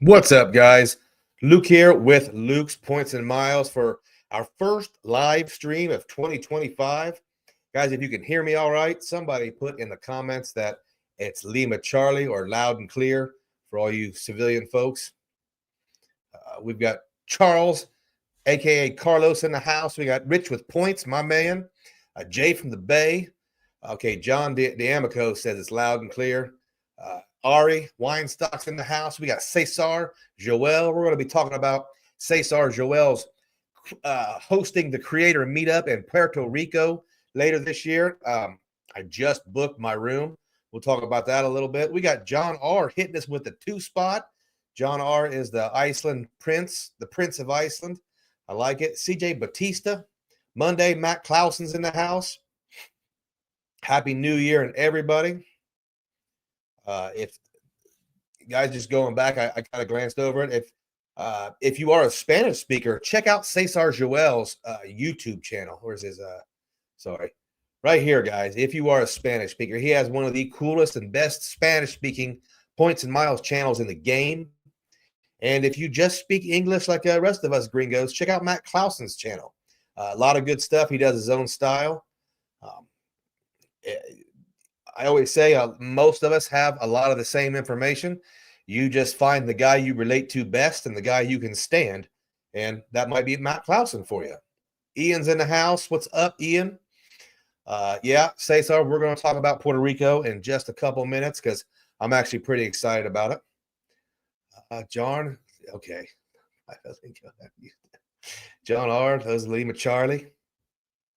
What's up, guys? Luke here with Luke's Points and Miles for our first live stream of 2025. Guys, if you can hear me all right, somebody put in the comments that it's Lima Charlie or loud and clear for all you civilian folks. We've got Charles, a.k.a. Carlos, in the house. We got Rich with points, my man. Jay from the Bay. Okay, John D'Amico says it's loud and clear. Ari Weinstock's in the house. We got Cesar Joel. We're going to be talking about Cesar Joel's hosting the creator meetup in Puerto Rico later this year. I just booked my room. We'll talk about that a little bit. We got John R. hitting us with the 2-spot. John R. is the Iceland Prince, the Prince of Iceland. I like it. CJ Batista. Monday, Matt Clausen's in the house. Happy New Year and everybody. If guys, just going back, I kind of glanced over it. If you are a Spanish speaker, check out Cesar Joel's YouTube channel. Where's his right here, guys. If you are a Spanish speaker, he has one of the coolest and best Spanish speaking Points and Miles channels in the game. And if you just speak English like the rest of us gringos, check out Matt Clausen's channel. A lot of good stuff. He does his own style. I always say most of us have a lot of the same information. You just find the guy you relate to best and the guy you can stand, and that might be Matt Clausen for you. Ian's in the house. What's up, Ian? Yeah, Cesar, we're going to talk about Puerto Rico in just a couple minutes because I'm actually pretty excited about it. John, okay. John R., those Lima Charlie.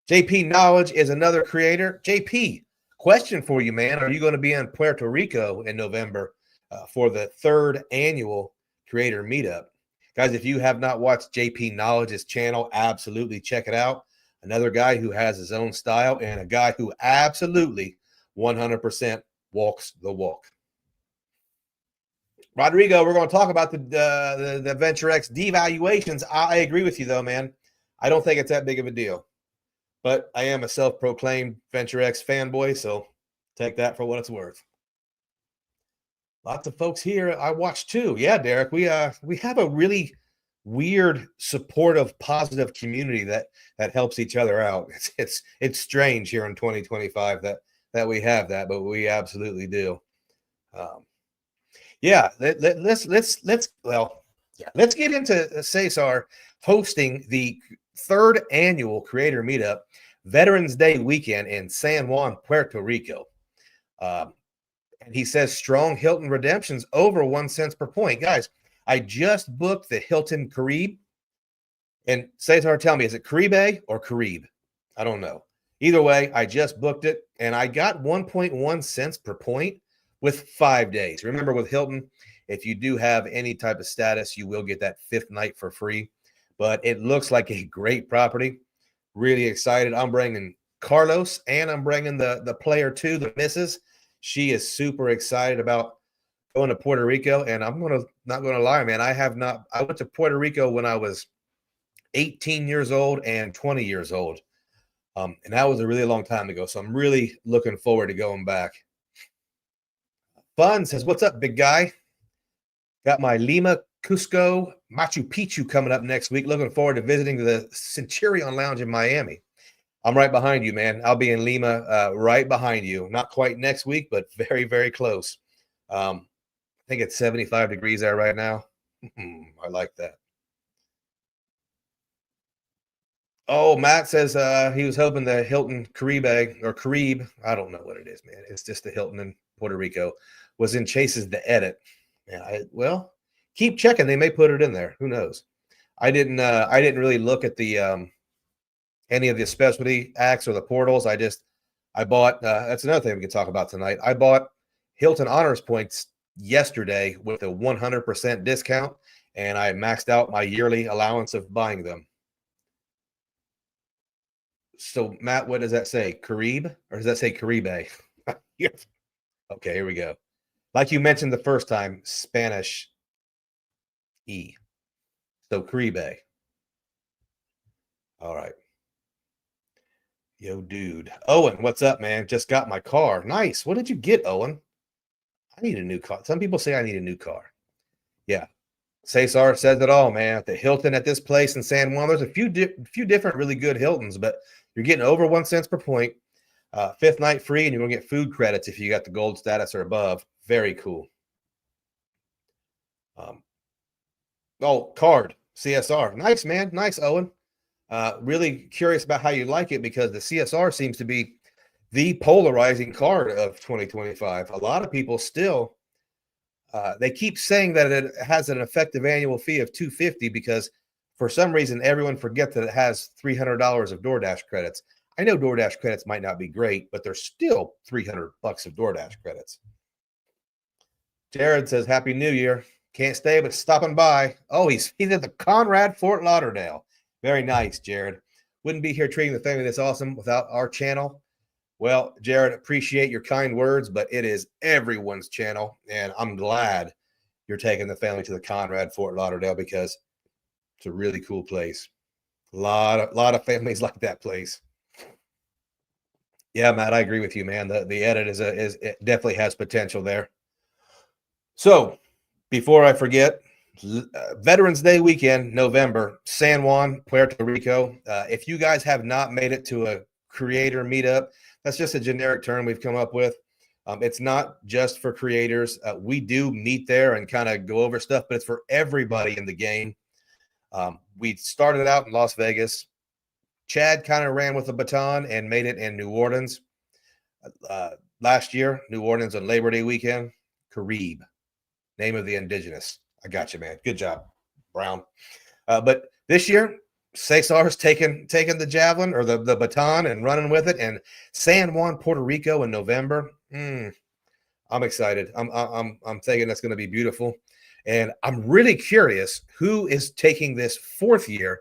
JP Knowledge is another creator. JP, question for you, man. Are you going to be in Puerto Rico in November for the 3rd annual creator meetup? Guys, if you have not watched JP Knowledge's channel, absolutely check it out. Another guy who has his own style and a guy who absolutely 100% walks the walk. Rodrigo, we're going to talk about the Venture X devaluations. I agree with you, though, man. I don't think it's that big of a deal. But I am a self-proclaimed Venture X fanboy, so take that for what it's worth. Lots of folks here I watch too. Yeah, Derek, we have a really weird, supportive, positive community that helps each other out. It's strange here in 2025 that we have that, but we absolutely do. Yeah, let's get into Cesar hosting the 3rd annual creator meetup Veterans Day weekend in San Juan, Puerto Rico. And he says strong Hilton redemptions over 1 cent per point. Guys, I just booked the Hilton Caribe. And Cesar, tell me, is it Caribe or Caribe? I don't know. Either way, I just booked it, and I got 1.1 cents per point with 5 days. Remember, with Hilton, if you do have any type of status, you will get that 5th night for free. But it looks like a great property. Really excited. I'm bringing Carlos, and I'm bringing the player too, the missus. She is super excited about going to Puerto Rico, and I'm not going to lie, man. I went to Puerto Rico when I was 18 years old and 20 years old. And that was a really long time ago, so I'm really looking forward to going back. Fun says, what's up, big guy? Got my Lima, Cusco, Machu Picchu coming up next week. Looking forward to visiting the Centurion Lounge in Miami. I'm right behind you, man. I'll be in Lima right behind you. Not quite next week, but very, very close. I think it's 75 degrees there right now. I like that. Oh, Matt says he was hoping the Hilton Caribe or Caribe, I don't know what it is, man. It's just the Hilton in Puerto Rico, was in Chase's The Edit. Yeah, well, keep checking. They may put it in there. Who knows? I didn't really look at the any of the specialty acts or the portals. I bought that's another thing we can talk about tonight. I bought Hilton Honors Points yesterday with a 100% discount, and I maxed out my yearly allowance of buying them. So, Matt, what does that say? Caribe? Or does that say Caribe? Yes. Okay, here we go. Like you mentioned the first time, Spanish E. So, Caribe. All right. Yo, dude. Owen, what's up, man? Just got my car. Nice. What did you get, Owen? I need a new car. Some people say I need a new car. Yeah. Cesar says it all, man. At the Hilton at this place in San Juan, there's a few different really good Hiltons, but you're getting over 1 cent per point. Fifth night free, and you're gonna get food credits if you got the gold status or above. Very cool. Card CSR, nice, man, nice, Owen. Really curious about how you like it, because the CSR seems to be the polarizing card of 2025. A lot of people still they keep saying that it has an effective annual fee of $250 because for some reason everyone forgets that it has $300 of DoorDash credits. I know DoorDash credits might not be great, but they're still $300 of DoorDash credits. Jared says, Happy New Year. Can't stay, but stopping by. Oh, he's at the Conrad Fort Lauderdale. Very nice, Jared. Wouldn't be here treating the family this awesome without our channel. Well, Jared, appreciate your kind words, but it is everyone's channel, and I'm glad you're taking the family to the Conrad Fort Lauderdale because it's a really cool place. A lot of families like that place. Yeah, Matt, I agree with you, man. The edit is it definitely has potential there. So, before I forget, Veterans Day weekend, November, San Juan, Puerto Rico. If you guys have not made it to a creator meetup, that's just a generic term we've come up with. It's not just for creators. We do meet there and kind of go over stuff, but it's for everybody in the game. We started out in Las Vegas. Chad kind of ran with the baton and made it in New Orleans. Last year, New Orleans on Labor Day weekend, Carib, name of the indigenous. I got you, man. Good job, Brown. But this year, Cesar's taking the javelin or the baton and running with it. And San Juan, Puerto Rico in November. I'm excited. I'm thinking that's going to be beautiful. And I'm really curious who is taking this fourth year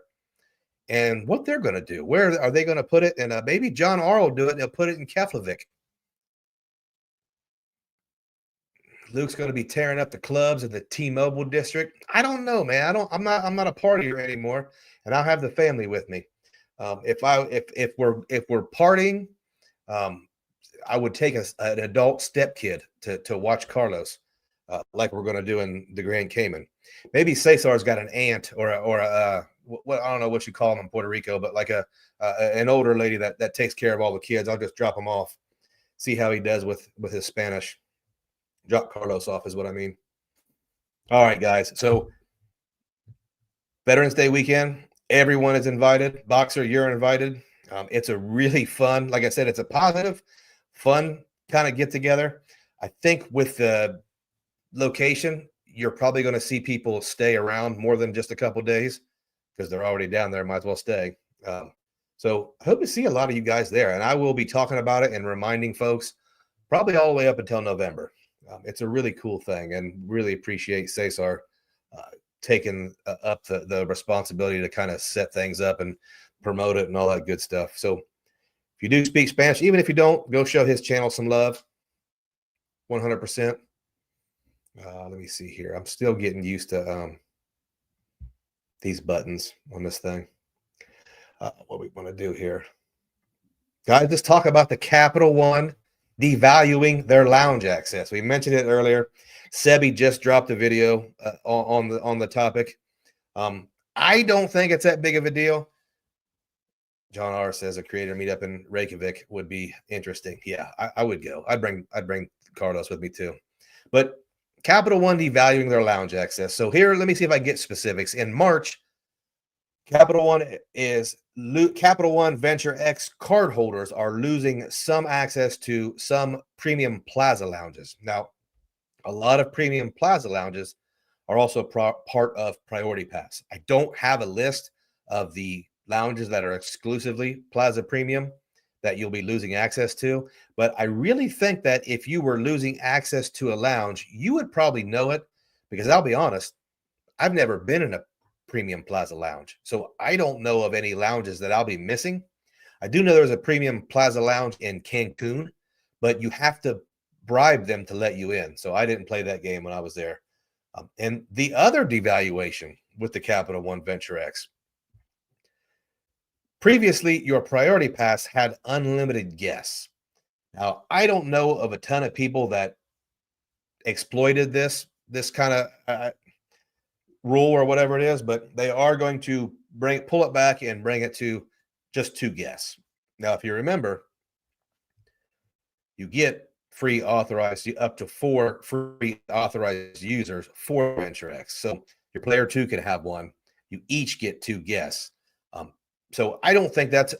and what they're going to do. Where are they going to put it? And maybe John R will do it. And he'll put it in Keflavik. Luke's going to be tearing up the clubs in the T-Mobile district. I don't know, man. I'm not a partier anymore, and I'll have the family with me. If we're partying, I would take an adult step kid to watch Carlos, like we're going to do in the Grand Cayman. Maybe Cesar's got an aunt or what I don't know what you call them in Puerto Rico, but like an older lady that takes care of all the kids. I'll just drop them off, see how he does with his Spanish. Drop Carlos off is what I mean. All right, guys. So Veterans Day weekend, everyone is invited. Boxer, you're invited. It's a really fun, like I said, it's a positive, fun kind of get together. I think with the location, you're probably going to see people stay around more than just a couple days because they're already down there. Might as well stay. So I hope to see a lot of you guys there. And I will be talking about it and reminding folks probably all the way up until November. It's a really cool thing, and really appreciate Cesar taking up the responsibility to kind of set things up and promote it and all that good stuff. So if you do speak Spanish, even if you don't, go show his channel some love. 100%. Let me see here. I'm still getting used to these buttons on this thing. What we want to do here. Guys, let's talk about the Capital One devaluing their lounge access. We mentioned it earlier. Sebi just dropped a video on the topic. I don't think it's that big of a deal. John R says a creator meetup in Reykjavik would be interesting. Yeah, I would go. I'd bring Carlos with me too. But Capital One devaluing their lounge access. So here, let me see if I get specifics. In March, Capital One Venture X cardholders are losing some access to some premium plaza lounges. Now, a lot of premium plaza lounges are also part of Priority Pass. I don't have a list of the lounges that are exclusively Plaza Premium that you'll be losing access to, but I really think that if you were losing access to a lounge, you would probably know it, because I'll be honest, I've never been in a premium plaza lounge, so I don't know of any lounges that I'll be missing. I do know there's a premium plaza lounge in Cancun, but you have to bribe them to let you in, so I didn't play that game when I was there. And the other devaluation with the Capital One Venture X, previously your Priority Pass had unlimited guests. Now, I don't know of a ton of people that exploited this kind of rule or whatever it is, but they are going to pull it back and bring it to just 2 guests. Now, if you remember, you get free authorized up to 4 free authorized users for Venture X. So your player 2 can have one. You each get 2 guests. So I don't think that's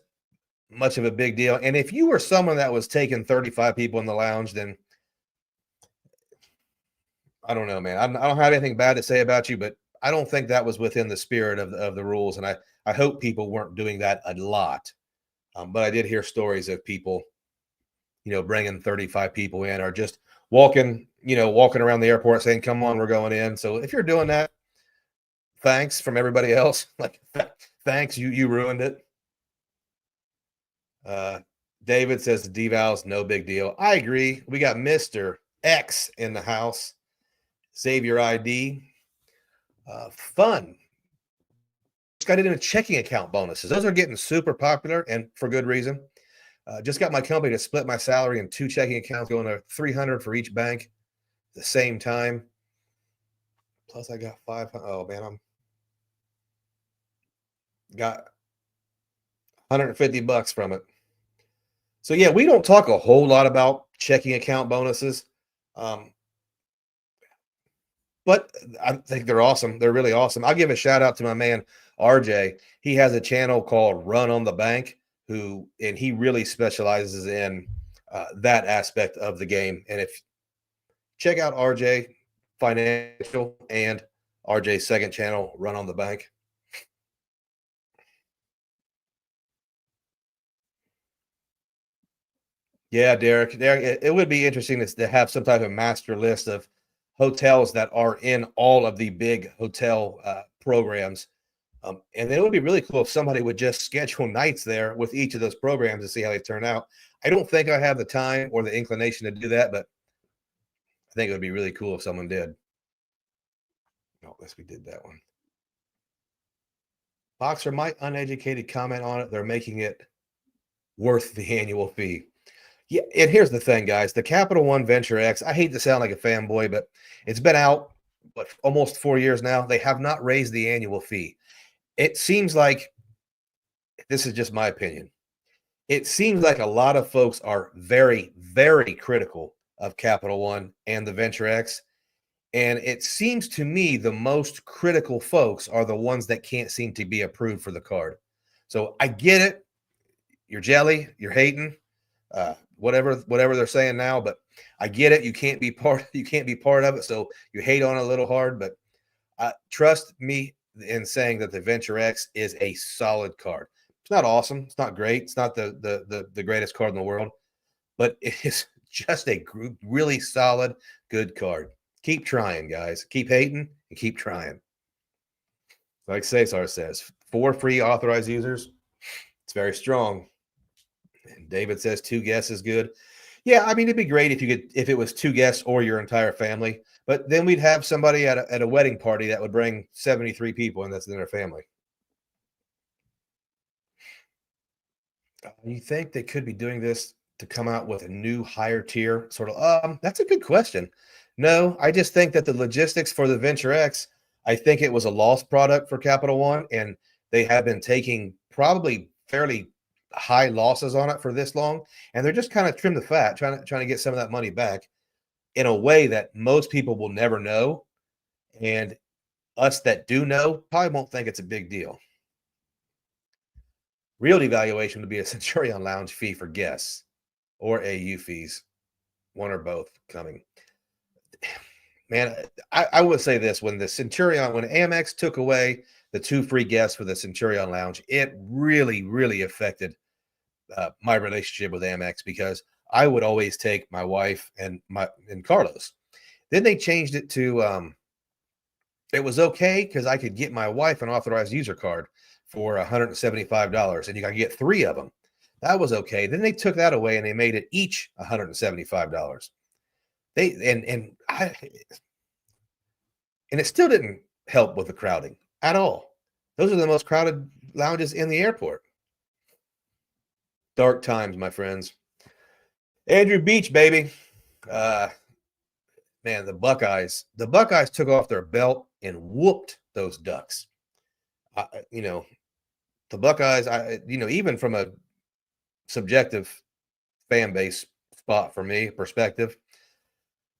much of a big deal. And if you were someone that was taking 35 people in the lounge, then I don't know, man. I don't have anything bad to say about you, but I don't think that was within the spirit of the rules. And I hope people weren't doing that a lot. But I did hear stories of people, bringing 35 people in, or just walking around the airport saying, come on, we're going in. So if you're doing that, thanks from everybody else. Like, thanks, you ruined it. David says the Devals, no big deal. I agree. We got Mr. X in the house. Save your ID. Fun. Just got into checking account bonuses. Those are getting super popular, and for good reason. Just got my company to split my salary in 2 checking accounts, going to $300 for each bank at the same time. Plus, I got 500. Oh man, got $150 from it. So yeah, we don't talk a whole lot about checking account bonuses, but I think they're awesome. They're really awesome. I'll give a shout out to my man RJ. He has a channel called Run on the Bank, and he really specializes in that aspect of the game. And if check out RJ Financial and RJ's second channel, Run on the Bank. Yeah, Derek, it would be interesting to have some type of master list of hotels that are in all of the big hotel programs. And then it would be really cool if somebody would just schedule nights there with each of those programs to see how they turn out. I don't think I have the time or the inclination to do that, but I think it would be really cool if someone did. Oh, yes, we did that one. Boxer, my uneducated comment on it, they're making it worth the annual fee. Yeah, and here's the thing, guys. The Capital One Venture X, I hate to sound like a fanboy, but it's been out almost 4 years now. They have not raised the annual fee. It seems like, this is just my opinion, it seems like a lot of folks are very, very critical of Capital One and the Venture X. And it seems to me the most critical folks are the ones that can't seem to be approved for the card. So I get it. You're jelly, you're hating, whatever they're saying now, but I get it. You can't be part of it. So you hate on it a little hard, but trust me in saying that the Venture X is a solid card. It's not awesome. It's not great. It's not the greatest card in the world, but it is just a really solid, good card. Keep trying, guys. Keep hating and keep trying. Like Cesar says, 4 free authorized users. It's very strong. And David says 2 guests is good. Yeah, I mean, it'd be great if it was 2 guests or your entire family, but then we'd have somebody at a wedding party that would bring 73 people, and that's in their family. You think they could be doing this to come out with a new higher tier sort of? That's a good question. No, I just think that the logistics for the Venture X, I think it was a lost product for Capital One, and they have been taking probably fairly high losses on it for this long, and they're just kind of trim the fat, trying to get some of that money back in a way that most people will never know, and us that do know probably won't think it's a big deal. Real devaluation would be a Centurion Lounge fee for guests or AU fees, one or both coming. Man, I would say this: when AMEX took away the 2 free guests for the Centurion Lounge, it really, really affected my relationship with AMEX, because I would always take my wife and Carlos. Then they changed it to it was okay because I could get my wife an authorized user card for $175, and you got to get 3 of them. That was okay. Then they took that away and they made it each $175. And it still didn't help with the crowding at all. Those are the most crowded lounges in the airport. Dark times, my friends. Andrew Beach, baby. Man, the Buckeyes took off their belt and whooped those Ducks. You know, the Buckeyes, even from a subjective fan base spot for me perspective,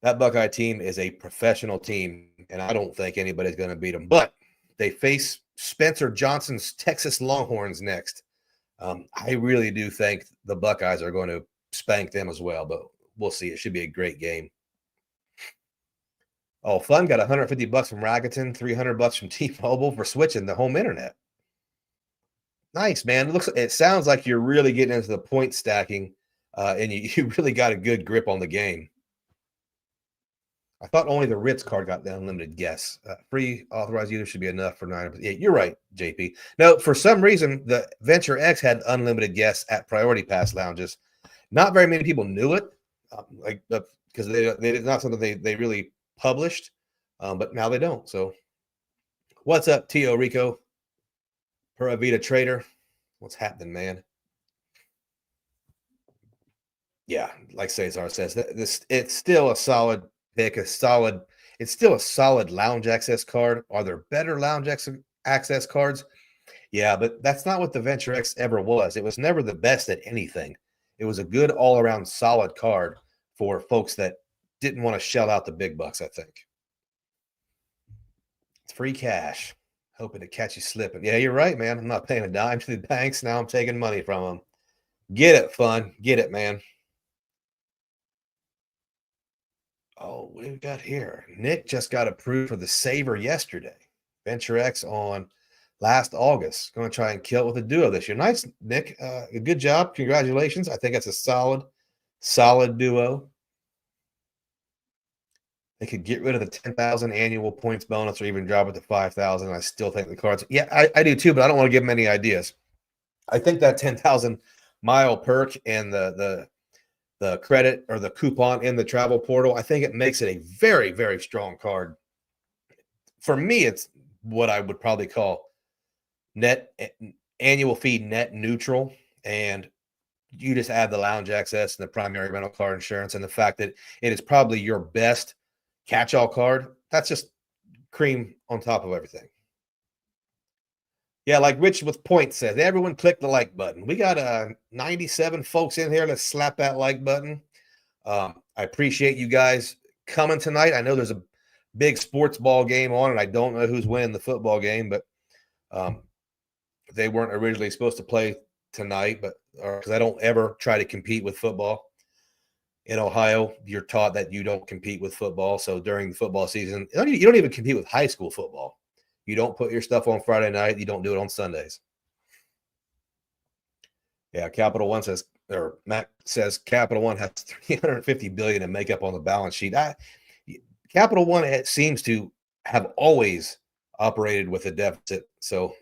that Buckeye team is a professional team, and I don't think anybody's going to beat them. But they face Spencer Johnson's Texas Longhorns next. I really do think the Buckeyes are going to spank them as well, but we'll see. It should be a great game. Oh, fun. Got $150 from Rakuten, $300 from T-Mobile for switching the home internet. Nice, man. It sounds like you're really getting into the point stacking, and you really got a good grip on the game. I thought only the Ritz card got the unlimited guests. Free authorized users should be enough for 9. Yeah, you're right, JP. No, for some reason, the Venture X had unlimited guests at Priority Pass lounges. Not very many people knew it, because it's not something they really published, but now they don't. So, what's up, Tio Rico? Pura Vida Trader. What's happening, man? Yeah, like Cesar says, it's still a solid pick, it's still a solid lounge access card. Are there better lounge access cards? Yeah, but that's not what the Venture X ever was. It was never the best at anything. It was a good all-around solid card for folks that didn't want to shell out the big bucks, I think. It's free cash. Hoping to catch you slipping. Yeah, you're right, man. I'm not paying a dime to the banks. Now I'm taking money from them. Get it, fun. Get it, man. Oh, what do we got here? Nick just got approved for the Saver yesterday. Venture X on last August. Going to try and kill it with a duo this year. Nice, Nick. Good job. Congratulations. I think that's a solid duo. They could get rid of the 10,000 annual points bonus or even drop it to 5,000. I still think the cards. Yeah, I do too, but I don't want to give them any ideas. I think that 10,000 mile perk and the credit or the coupon in the travel portal, I think it makes it a very, very strong card. For me, it's what I would probably call net annual fee net neutral. And you just add the lounge access and the primary rental car insurance and the fact that it is probably your best catch-all card. That's just cream on top of everything. Yeah, like Rich with points says, everyone click the like button. We got 97 folks in here. Let's slap that like button. I appreciate you guys coming tonight. I know there's a big sports ball game on, and I don't know who's winning the football game, but they weren't originally supposed to play tonight, but because I don't ever try to compete with football. In Ohio, you're taught that you don't compete with football. So during the football season, you don't even compete with high school football. You don't put your stuff on Friday night. You don't do it on Sundays. Yeah, Capital One says, or Matt says, Capital One has $350 billion in makeup on the balance sheet. Capital One, it seems to have always operated with a deficit. So,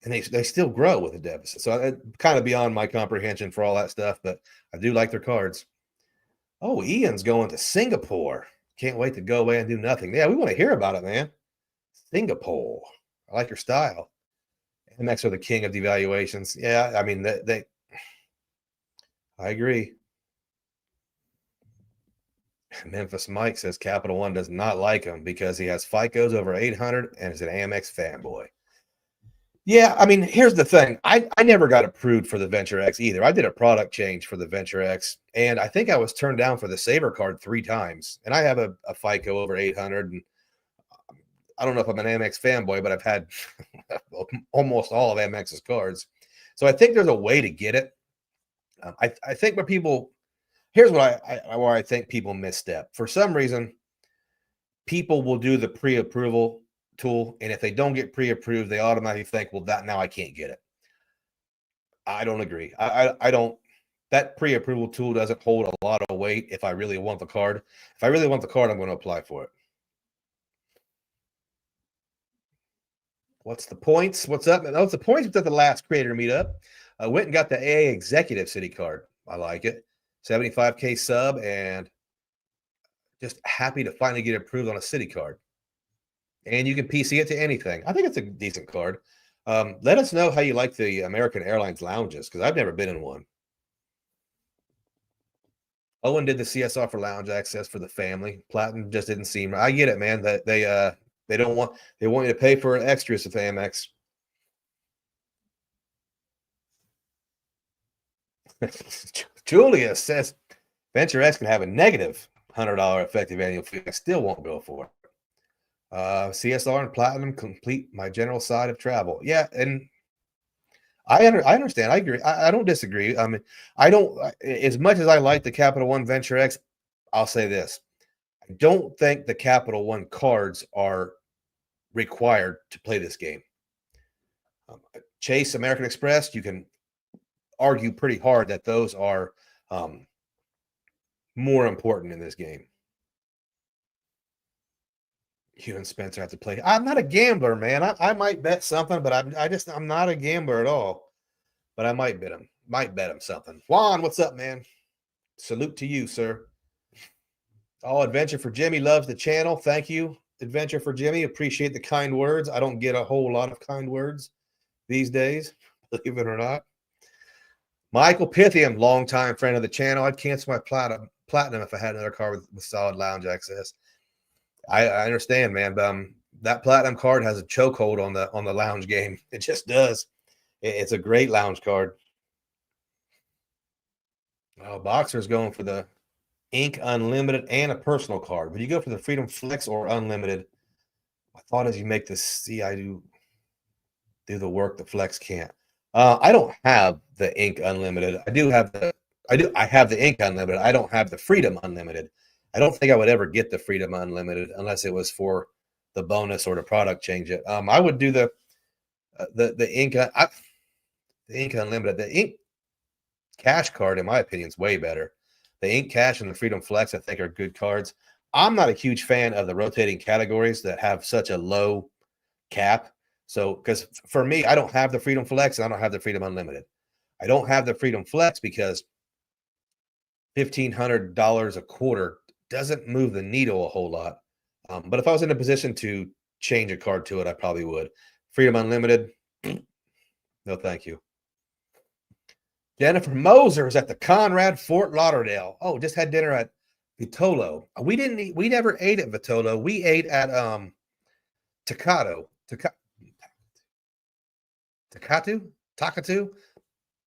and they still grow with a deficit. So kind of beyond my comprehension for all that stuff, but I do like their cards. Oh, Ian's going to Singapore. Can't wait to go away and do nothing. Yeah, we want to hear about it, man. Singapore. I like your style. AMEX are the king of devaluations. Yeah, I mean, I agree. Memphis Mike says Capital One does not like him because he has FICOs over 800 and is an AMEX fanboy. Yeah, I mean, here's the thing. I never got approved for the Venture X either. I did a product change for the Venture X, and I think I was turned down for the Saver card 3 times. And I have a FICO over 800, and I don't know if I'm an Amex fanboy, but I've had almost all of Amex's cards. So I think there's a way to get it. I think here's what where I think people misstep. For some reason, people will do the pre-approval tool, and if they don't get pre-approved, they automatically think, well, now I can't get it. I don't agree. I don't. That pre-approval tool doesn't hold a lot of weight if I really want the card. If I really want the card, I'm going to apply for it. What's the points? What's up? Oh, it's the points at the last creator meetup. I went and got the AA Executive City card. I like it. 75K sub, and just happy to finally get approved on a city card. And you can PC it to anything. I think it's a decent card. Let us know how you like the American Airlines lounges, because I've never been in one. Owen did the CSR for lounge access for the family. Platinum just didn't seem right. I get it, man. That They want you to pay for extras with AMEX. Julia says Venture X can have a negative $100 effective annual fee. I still won't go for it. CSR and Platinum complete my general side of travel. Yeah, and I understand. I agree. I don't disagree. I mean, I don't, as much as I like the Capital One Venture X, I'll say this. I don't think the Capital One cards are required to play this game. Chase, American Express, you can argue pretty hard that those are more important in this game. You and Spencer have to play. I'm not a gambler, man. I might bet something, but I'm not a gambler at all. But I might bet him. Might bet him something. Juan, what's up, man? Salute to you, sir. Oh, Adventure for Jimmy loves the channel. Thank you, Adventure for Jimmy. Appreciate the kind words. I don't get a whole lot of kind words these days, believe it or not. Michael Pythium, longtime friend of the channel. I'd cancel my platinum if I had another car with solid lounge access. I understand, man, but that platinum card has a chokehold on the lounge game. It just does. It's a great lounge card. Oh, Boxer's going for the Ink Unlimited and a personal card. Would you go for the Freedom Flex or Unlimited? My thought is you make the CI do the work the Flex can't. I don't have the Ink Unlimited. I have the Ink Unlimited. I don't have the Freedom Unlimited. I don't think I would ever get the Freedom Unlimited unless it was for the bonus or the product change it. I would do the Ink the Ink Unlimited. The Ink Cash card, in my opinion, is way better. The Ink Cash and the Freedom Flex, I think, are good cards. I'm not a huge fan of the rotating categories that have such a low cap. So, because for me, I don't have the Freedom Flex and I don't have the Freedom Unlimited. I don't have the Freedom Flex because $1,500 a quarter doesn't move the needle a whole lot. But if I was in a position to change a card to it, I probably would. Freedom Unlimited, no thank you. Jennifer Moser is at the Conrad Fort Lauderdale. Oh, just had dinner at Vitolo. We never ate at Vitolo. We ate at Takatu,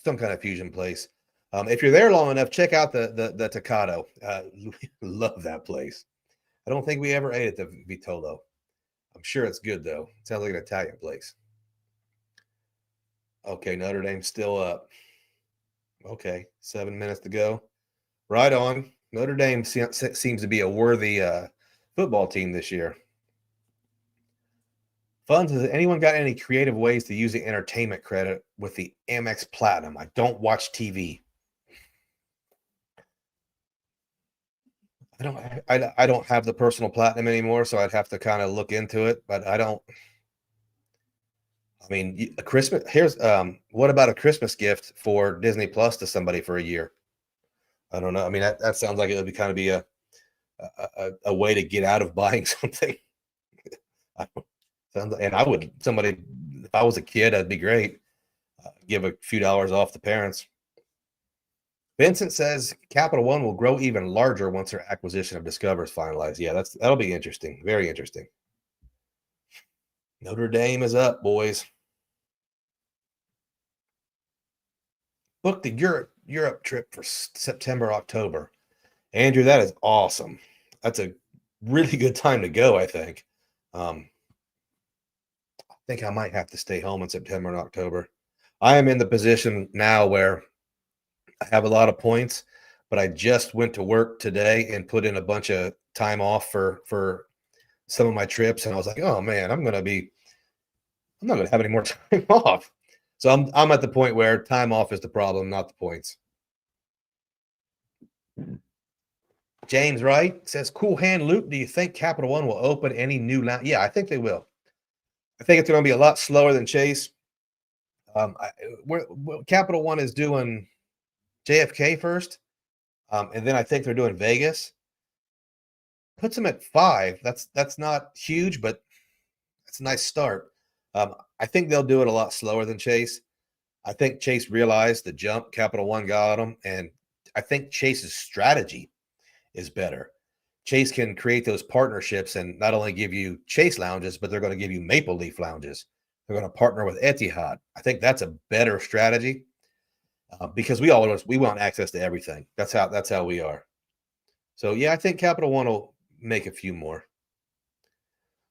some kind of fusion place. If you're there long enough, check out the Takatu. Love that place. I don't think we ever ate at the Vitolo. I'm sure it's good though. Sounds like an Italian place. Okay, Notre Dame's still up. Okay, 7 minutes to go. Right on. Notre Dame seems to be a worthy football team this year. Funds, has anyone got any creative ways to use the entertainment credit with the Amex Platinum? I don't watch TV. I don't have the personal platinum anymore, so I'd have to kind of look into it, but I don't. I mean, a Christmas, here's what about a Christmas gift for Disney Plus to somebody for a year? I don't know. I mean, that sounds like it would be kind of be a way to get out of buying something. And I would, somebody, if I was a kid, that'd be great. Give a few dollars off the parents. Vincent says Capital One will grow even larger once their acquisition of Discover is finalized. Yeah, that'll be interesting. Very interesting. Notre Dame is up, boys. Booked the Europe trip for September, October. Andrew, that is awesome. That's a really good time to go, I think. I think I might have to stay home in September and October. I am in the position now where I have a lot of points, but I just went to work today and put in a bunch of time off for some of my trips. And I was like, oh man, I'm not going to have any more time off. So I'm at the point where time off is the problem, not the points. James Wright says, cool hand Luke. Do you think Capital One will open any new lounge? Yeah, I think they will. I think it's going to be a lot slower than Chase. Capital One is doing JFK first, and then I think they're doing Vegas. Puts them at 5. That's not huge, but that's a nice start. I think they'll do it a lot slower than Chase. I think Chase realized the jump Capital One got on them, and I think Chase's strategy is better. Chase can create those partnerships and not only give you Chase lounges, but they're going to give you Maple Leaf lounges. They're going to partner with Etihad. I think that's a better strategy because we want access to everything. That's how we are. So yeah, I think Capital One will make a few more.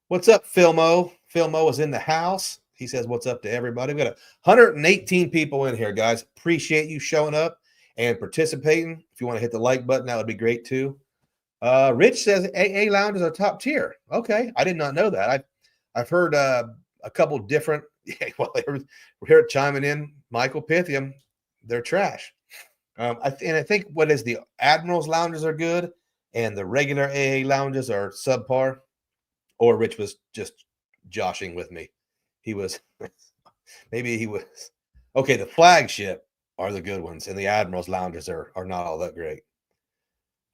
What's up, Philmo? Philmo is in the house. He says, what's up to everybody? We've got 118 people in here, guys. Appreciate you showing up and participating. If you want to hit the like button, that would be great too. Rich says AA lounges are top tier. Okay, I did not know that. I've heard a couple different. Well, we're here chiming in. Michael Pythium, they're trash. I think what is the Admirals lounges are good, and the regular AA lounges are subpar. Or Rich was just joshing with me. He was maybe he was okay. The flagship are the good ones, and the Admirals lounges are not all that great.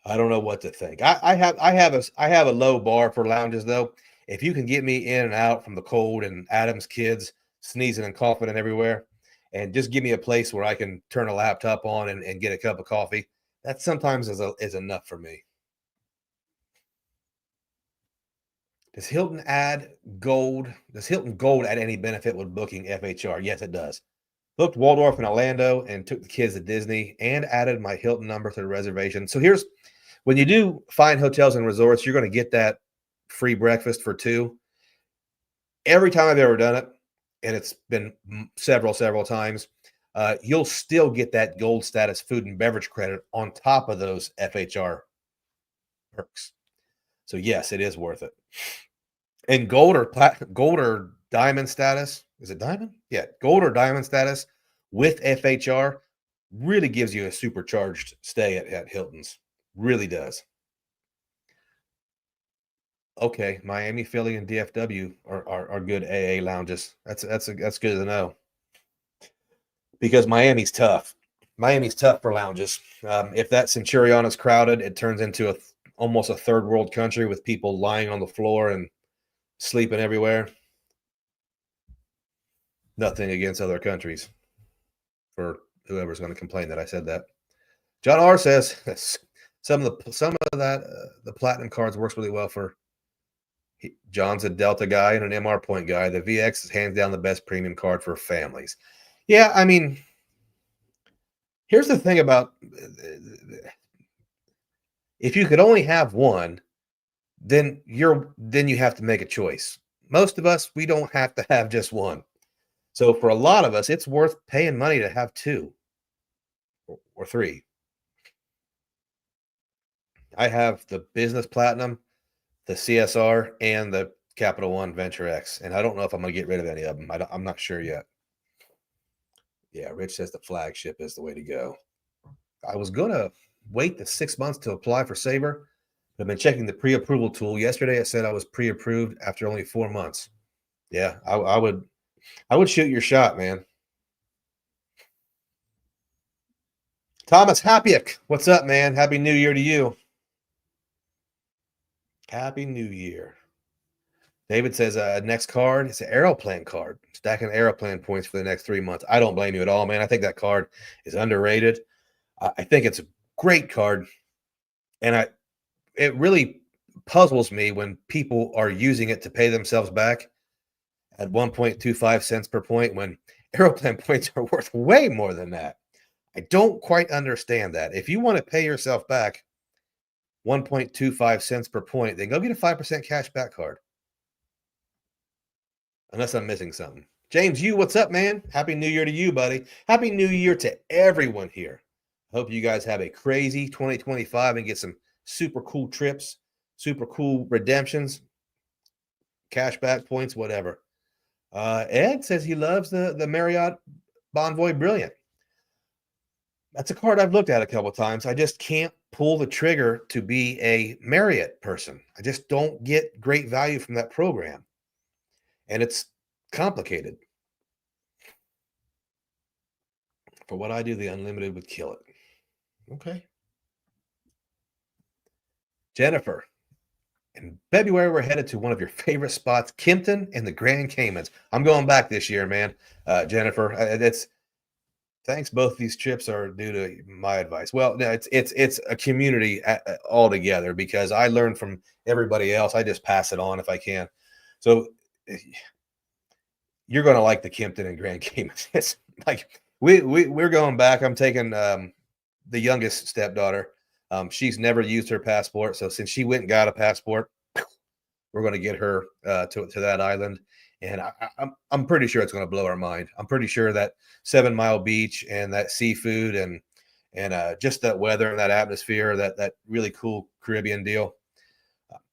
I don't know what to think. I have a low bar for lounges though. If you can get me in and out from the cold and Adam's kids sneezing and coughing and everywhere, and just give me a place where I can turn a laptop on and get a cup of coffee, that sometimes is enough for me. Does Hilton add gold? Does Hilton Gold add any benefit with booking FHR? Yes, it does. Booked Waldorf in Orlando and took the kids to Disney and added my Hilton number to the reservation. So here's when you do find hotels and resorts, you're going to get that free breakfast for two. Every time I've ever done it, and it's been several times, you'll still get that gold status food and beverage credit on top of those FHR perks. So yes, it is worth it. And gold or diamond status, is it diamond? Yeah, gold or diamond status with FHR really gives you a supercharged stay at Hilton's. Really does. Okay, Miami, Philly, and DFW are good AA lounges. That's good to know. Because Miami's tough. Miami's tough for lounges. If that Centurion is crowded, it turns into almost a third world country with people lying on the floor and sleeping everywhere. Nothing against other countries for whoever's going to complain that I said that. John R says some of that the platinum cards works really well for. John's a Delta guy and an MR point guy. The VX is hands down the best premium card for families. Yeah, I mean, here's the thing about if you could only have one, then you have to make a choice. Most of us, we don't have to have just one. So for a lot of us, it's worth paying money to have two or three. I have the Business Platinum, the CSR, and the Capital One Venture X, and I don't know if I'm going to get rid of any of them. I'm not sure yet. Yeah, Rich says the flagship is the way to go. I was going to wait the 6 months to apply for Sabre. I've been checking the pre-approval tool. Yesterday, it said I was pre-approved after only 4 months. Yeah, I would shoot your shot, man. Thomas Hapiak, what's up, man? Happy New Year to you. Happy New Year. David says, next card, it's an aeroplane card. Stacking aeroplane points for the next 3 months. I don't blame you at all, man. I think that card is underrated. I think it's a great card. And it really puzzles me when people are using it to pay themselves back at 1.25 cents per point when aeroplane points are worth way more than that. I don't quite understand that. If you want to pay yourself back 1.25 cents per point, then go get a 5% cashback card. Unless I'm missing something. James, what's up, man? Happy New Year to you, buddy. Happy New Year to everyone here. Hope you guys have a crazy 2025 and get some super cool trips, super cool redemptions, cashback points, whatever. Ed says he loves the Marriott Bonvoy Brilliant. That's a card I've looked at a couple of times. I just can't pull the trigger to be a Marriott person. I just don't get great value from that program. And it's complicated. For what I do, the unlimited would kill it. Okay. Jennifer, in February, we're headed to one of your favorite spots, Kimpton and the Grand Caymans. I'm going back this year, man. Jennifer, Thanks. Both of these trips are due to my advice. Well, no, it's a community altogether because I learn from everybody else. I just pass it on if I can. So you're going to like the Kimpton and Grand Cayman. It's like we're going back. I'm taking the youngest stepdaughter. She's never used her passport, so since she went and got a passport, we're going to get her to that island, and I'm pretty sure it's going to blow our mind. I'm pretty sure that 7 Mile Beach and that seafood and just that weather and that atmosphere, that really cool Caribbean deal,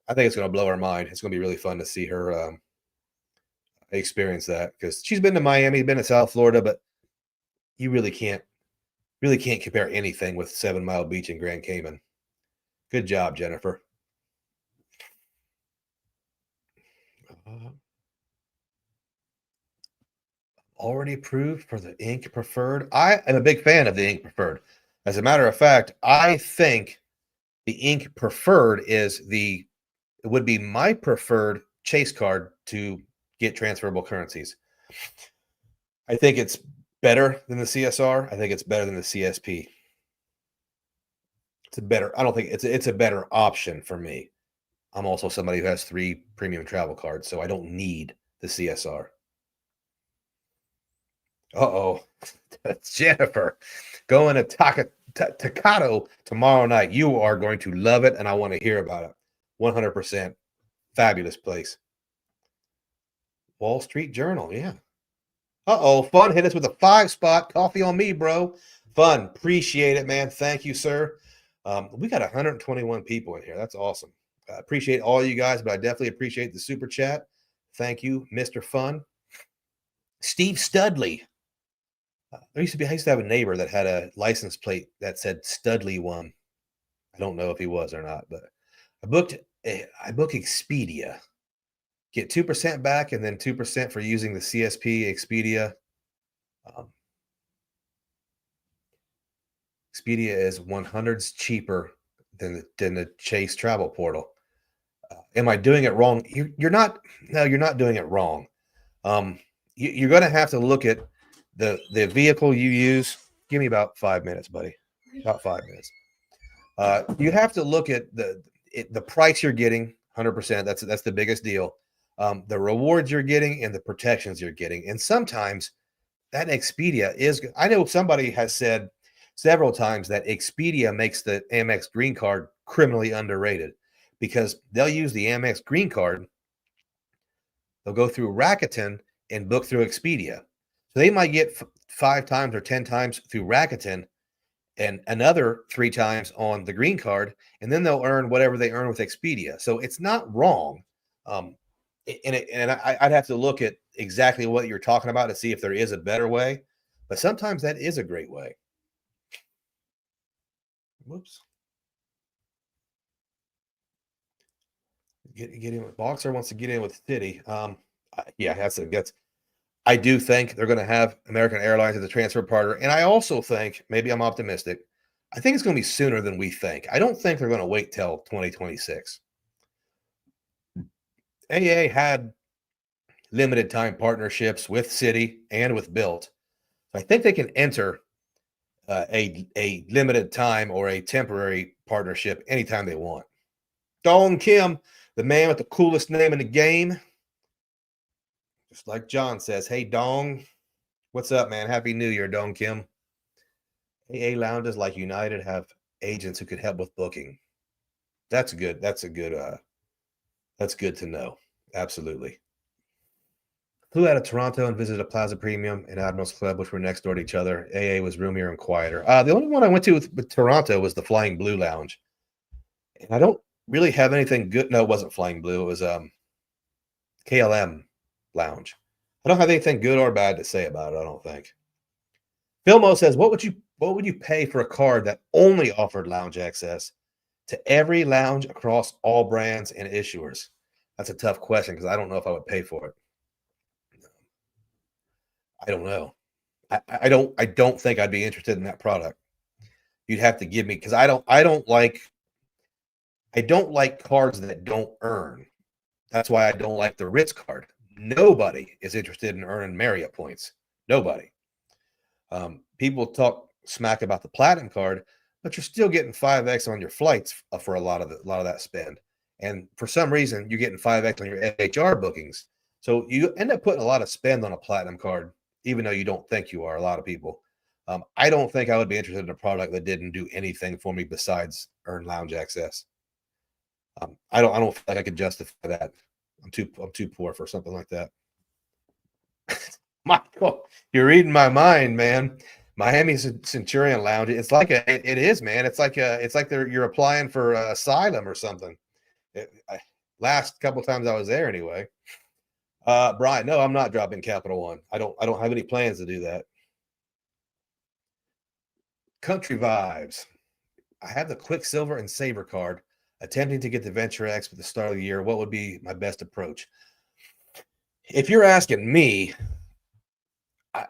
I think it's going to blow our mind. It's going to be really fun to see her experience that because she's been to Miami, been to South Florida, but you really can't compare anything with 7 Mile Beach and Grand Cayman. Good job, Jennifer. Already approved for the Ink Preferred. I am a big fan of the Ink Preferred. As a matter of fact, I think the Ink Preferred would be my preferred Chase card to get transferable currencies. I think it's better than the CSR. I think it's better than the CSP. I don't think it's a better option for me. I'm also somebody who has 3 premium travel cards, so I don't need the CSR. Uh-oh. That's Jennifer going to Tocado tomorrow night. You are going to love it, and I want to hear about it. 100%. Fabulous place. Wall Street Journal, yeah. Uh-oh, Fun hit us with a 5-spot. Coffee on me, bro. Fun. Appreciate it, man. Thank you, sir. We got 121 people in here. That's awesome. I appreciate all you guys, but I definitely appreciate the super chat. Thank you, Mr. Fun. Steve Studley. I used to have a neighbor that had a license plate that said Studley 1. I don't know if he was or not, but I booked Expedia. Get 2% back and then 2% for using the CSP Expedia. Expedia is 100s cheaper than the Chase travel portal. Am I doing it wrong? You're not. No, you're not doing it wrong. You're going to have to look at the vehicle you use. Give me about 5 minutes, buddy. About 5 minutes. You have to look at the price you're getting. 100%. That's the biggest deal. The rewards you're getting and the protections you're getting. And sometimes that Expedia is. I know somebody has said several times that Expedia makes the Amex Green Card criminally underrated because they'll use the Amex Green Card. They'll go through Rakuten and book through Expedia. So they might get 5 times or 10 times through Rakuten and another 3 times on the green card, and then they'll earn whatever they earn with Expedia. So it's not wrong. I'd have to look at exactly what you're talking about to see if there is a better way, but sometimes that is a great way. Whoops. Get in with Boxer wants to get in with City. Yeah, that's I do think they're going to have American Airlines as a transfer partner, and I also think maybe I'm optimistic. I think it's going to be sooner than we think. I don't think they're going to wait till 2026. AA had limited time partnerships with City and with Built. I think they can enter a limited time or a temporary partnership anytime they want. Dong Kim, the man with the coolest name in the game. Just like John says, hey, Dong, what's up, man? Happy New Year, Dong Kim. AA lounges like United have agents who could help with booking. That's good. That's good to know. Absolutely. Flew out of Toronto and visited a Plaza Premium and Admirals Club, which were next door to each other. AA was roomier and quieter. The only one I went to with Toronto was the Flying Blue Lounge. And I don't really have anything good. No, it wasn't Flying Blue. It was KLM Lounge. I don't have anything good or bad to say about it, I don't think. Filmo says, what would you pay for a card that only offered lounge access to every lounge across all brands and issuers? That's a tough question because I don't know if I would pay for it. I don't know. I don't think I'd be interested in that product. You'd have to give me because I don't like cards that don't earn. That's why I don't like the Ritz card. Nobody is interested in earning Marriott points. Nobody. people talk smack about the platinum card, but you're still getting 5x on your flights for a lot of that spend. And for some reason, you're getting 5x on your FHR bookings. So you end up putting a lot of spend on a platinum card, even though you don't think you are. A lot of people. I don't think I would be interested in a product that didn't do anything for me besides earn lounge access. I don't feel like I could justify that. I'm too poor for something like that. Michael, you're reading my mind, man. Miami Centurion Lounge. It's like it is, man. It's like you're applying for asylum or something. Last couple times I was there, anyway. Brian, no, I'm not dropping Capital One. I don't have any plans to do that. Country Vibes. I have the Quicksilver and Saver card. Attempting to get the Venture X at the start of the year. What would be my best approach? If you're asking me,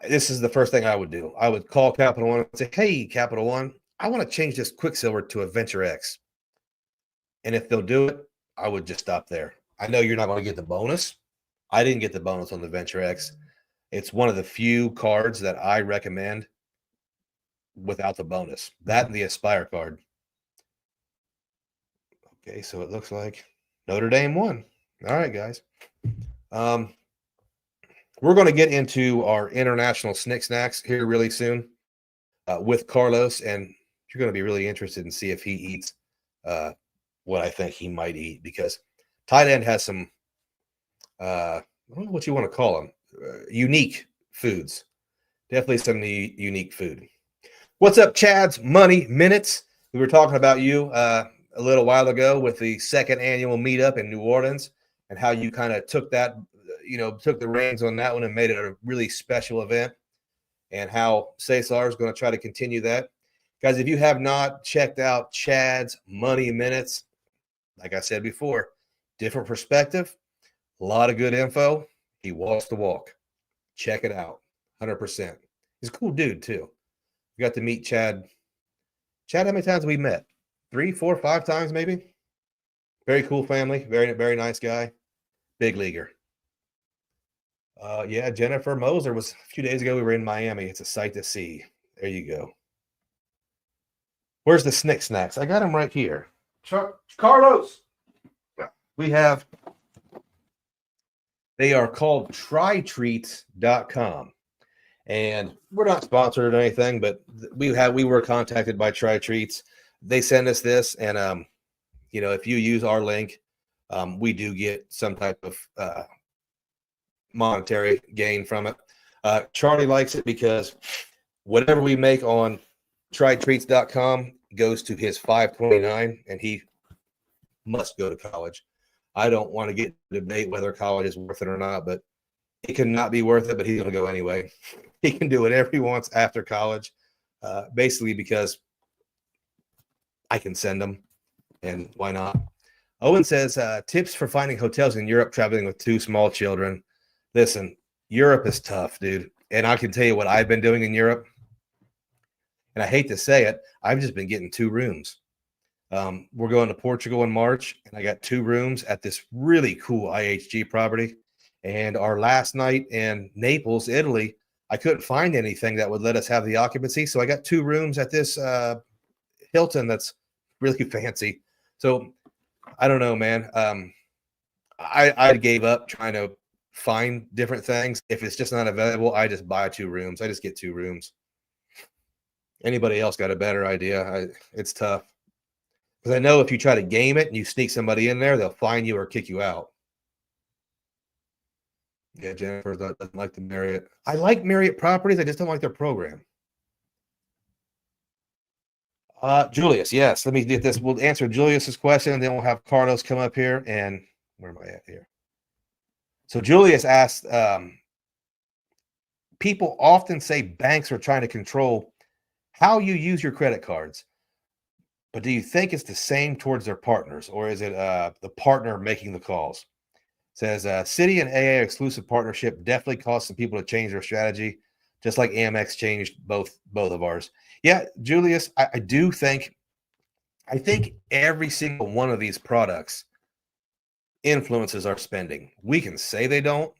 this is the first thing I would do. I would call Capital One and say, hey, Capital One, I want to change this Quicksilver to a Venture X. And if they'll do it, I would just stop there. I know you're not going to get the bonus. I didn't get the bonus on the Venture X. It's one of the few cards that I recommend without the bonus. That and the Aspire card. Okay, so it looks like Notre Dame won. All right, guys. We're going to get into our International Snick Snacks here really soon with Carlos, and you're going to be really interested in see if he eats what I think he might eat, because Thailand has some, I don't know what you want to call them, unique foods. Definitely some unique food. What's up, Chad's Money Minutes? We were talking about you a little while ago with the second annual meetup in New Orleans, and how you kind of took that, took the reins on that one and made it a really special event, and how Cesar is going to try to continue that. Guys, if you have not checked out Chad's Money Minutes, like I said before, different perspective, a lot of good info. He walks the walk. Check it out. 100%. He's a cool dude, too. We got to meet Chad. Chad, how many times have we met? 3, 4, 5 times, maybe? Very cool family. Very, very nice guy. Big leaguer. Yeah, Jennifer Moser was a few days ago. We were in Miami. It's a sight to see. There you go. Where's the Snick Snacks? I got them right here. Carlos. We have, they are called trytreats.com. And we're not sponsored or anything, but we were contacted by Try Treats. They send us this, and if you use our link, we do get some type of monetary gain from it. Charlie likes it because whatever we make on trytreats.com goes to his 529, and he must go to college. I don't want to get to debate whether college is worth it or not, but it cannot be worth it, but he's going to go anyway. He can do whatever he wants after college, basically because I can send him, and why not? Owen says, tips for finding hotels in Europe traveling with 2 small children. Listen, Europe is tough, dude. And I can tell you what I've been doing in Europe. And I hate to say it, I've just been getting 2 rooms. We're going to Portugal in March, and I got 2 rooms at this really cool IHG property. And our last night in Naples, Italy, I couldn't find anything that would let us have the occupancy. So I got 2 rooms at this Hilton that's really fancy. So I don't know, man. I gave up trying to find different things. If it's just not available, I just buy 2 rooms. I just get 2 rooms. Anybody else got a better idea? It's tough. Because I know if you try to game it and you sneak somebody in there, they'll find you or kick you out. Yeah, Jennifer doesn't like the Marriott. I like Marriott properties. I just don't like their program. Julius, yes. Let me get this. We'll answer Julius's question, and then we'll have Carlos come up here. And where am I at here? So Julius asked, people often say banks are trying to control how you use your credit cards. But do you think it's the same towards their partners, or is it the partner making the calls? Says Citi and AA exclusive partnership definitely caused some people to change their strategy, just like AMEX changed both of ours. Yeah, Julius, I do think, I think every single one of these products influences our spending. We can say they don't.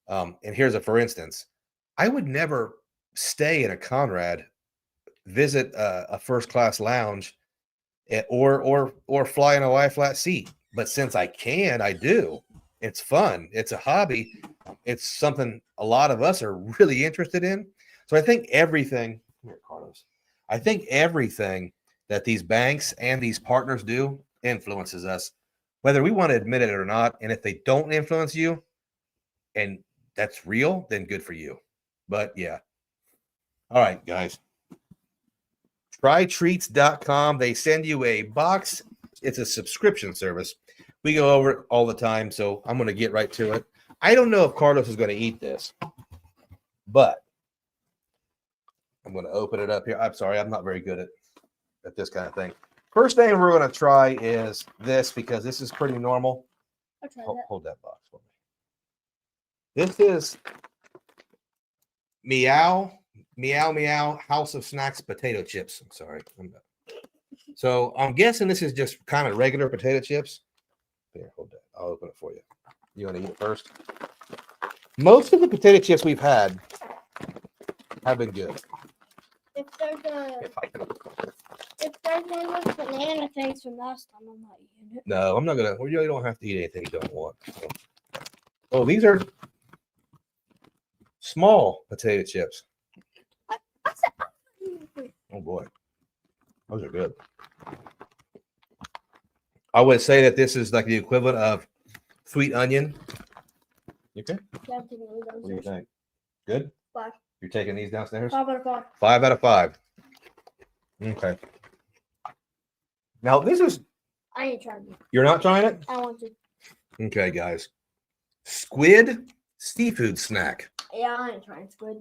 And here's a for instance. I would never stay in a Conrad visit a first class lounge or fly in a lie flat seat. But since I can, I do. It's fun. It's a hobby. It's something a lot of us are really interested in. So I think everything here, Carlos. I think everything that these banks and these partners do influences us, whether we want to admit it or not. And if they don't influence you, and that's real, then good for you. But yeah. All right, guys. Trytreats.com. They send you a box. It's a subscription service. We go over it all the time, so I'm going to get right to it. I don't know if Carlos is going to eat this, but I'm going to open it up here. I'm sorry, I'm not very good at this kind of thing. First thing we're going to try is this, because this is pretty normal. Hold that box for me. This is Meow House of Snacks potato chips. I'm sorry. So I'm guessing this is just kind of regular potato chips. Here, hold that. I'll open it for you. You want to eat it first? Most of the potato chips we've had have been good. If there's one with banana things from last time, I'm not eating it. No, I'm not gonna. You really don't have to eat anything you don't want. So. Oh, these are small potato chips. Oh boy, those are good. I would say that this is like the equivalent of sweet onion. You okay? Yeah, I'm taking those downstairs. What do you think? Good? 5. You're taking these downstairs? 5 out of 5. 5 out of 5. Okay. Now this is. I ain't trying it. You're not trying it? I want to. Okay, guys. Squid seafood snack. Yeah, I ain't trying squid.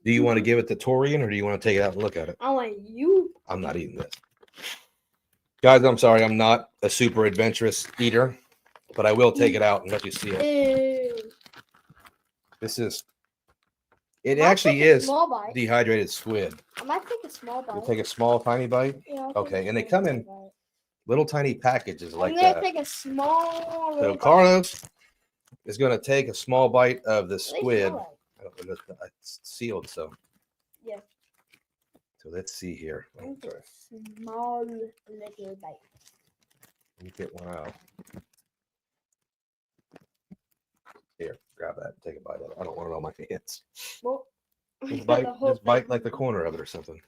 Do you want to give it to Torian, or do you want to take it out and look at it? I want you. I'm not eating this. Guys, I'm sorry. I'm not a super adventurous eater, but I will take it out and let you see it. Ew. This is. It actually is small bite. dehydrated squid. I might take a small bite. You take a small, tiny bite? Yeah, Okay, and they come in little tiny packages like I'm gonna that. take a small. So Carlos is going to take a small bite of the squid. It's sealed, so. Yeah. So let's see here. Oh, sorry. Small little bite. Let me get one out. Here, grab that. Take a bite of it. I don't want it on my hands. Well, Just bite like the corner of it or something.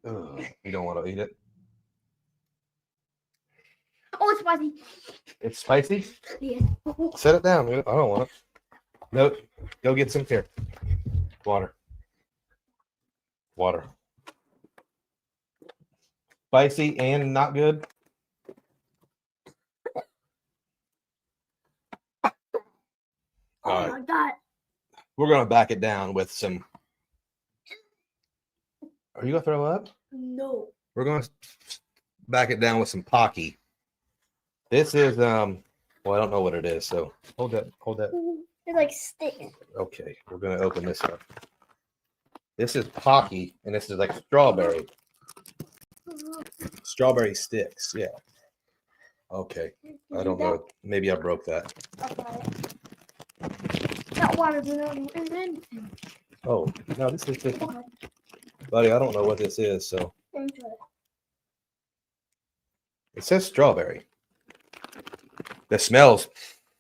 Ugh, you don't want to eat it? Oh, it's spicy. It's spicy? Yeah. Set it down. I don't want it. Nope. Go get some here. Water. Water. Spicy and not good. Oh my God. We're going to back it down with some. Are you going to throw up? No. We're going to back it down with some Pocky. This is, well, I don't know what it is. So hold that. It's like sticks. Okay. We're going to open this up. This is Pocky, and this is like strawberry. Strawberry sticks. Yeah. Okay. I don't know. Maybe I broke that. That watermelon is anything. Oh, no, this is just, buddy, I don't know what this is, so. It says strawberry. It smells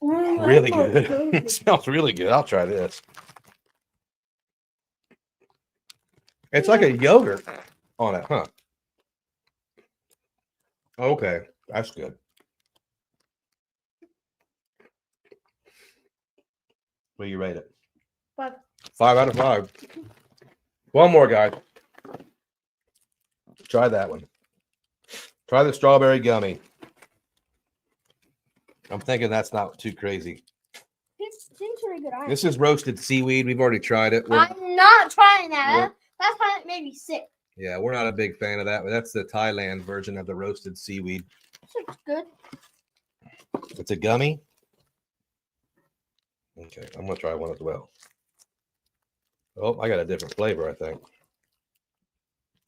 really good. It smells really good. I'll try this. It's like a yogurt on it, huh? Okay, that's good. What do you rate it? 5. 5 out of 5. One more, guys. Try that one. Try the strawberry gummy. I'm thinking that's not too crazy. It seems really good. This is roasted seaweed. We've already tried it. I'm not trying that. That's why it made me sick. Yeah, we're not a big fan of that, but that's the Thailand version of the roasted seaweed. This looks good. It's a gummy. Okay, I'm gonna try one as well. Oh, I got a different flavor, I think.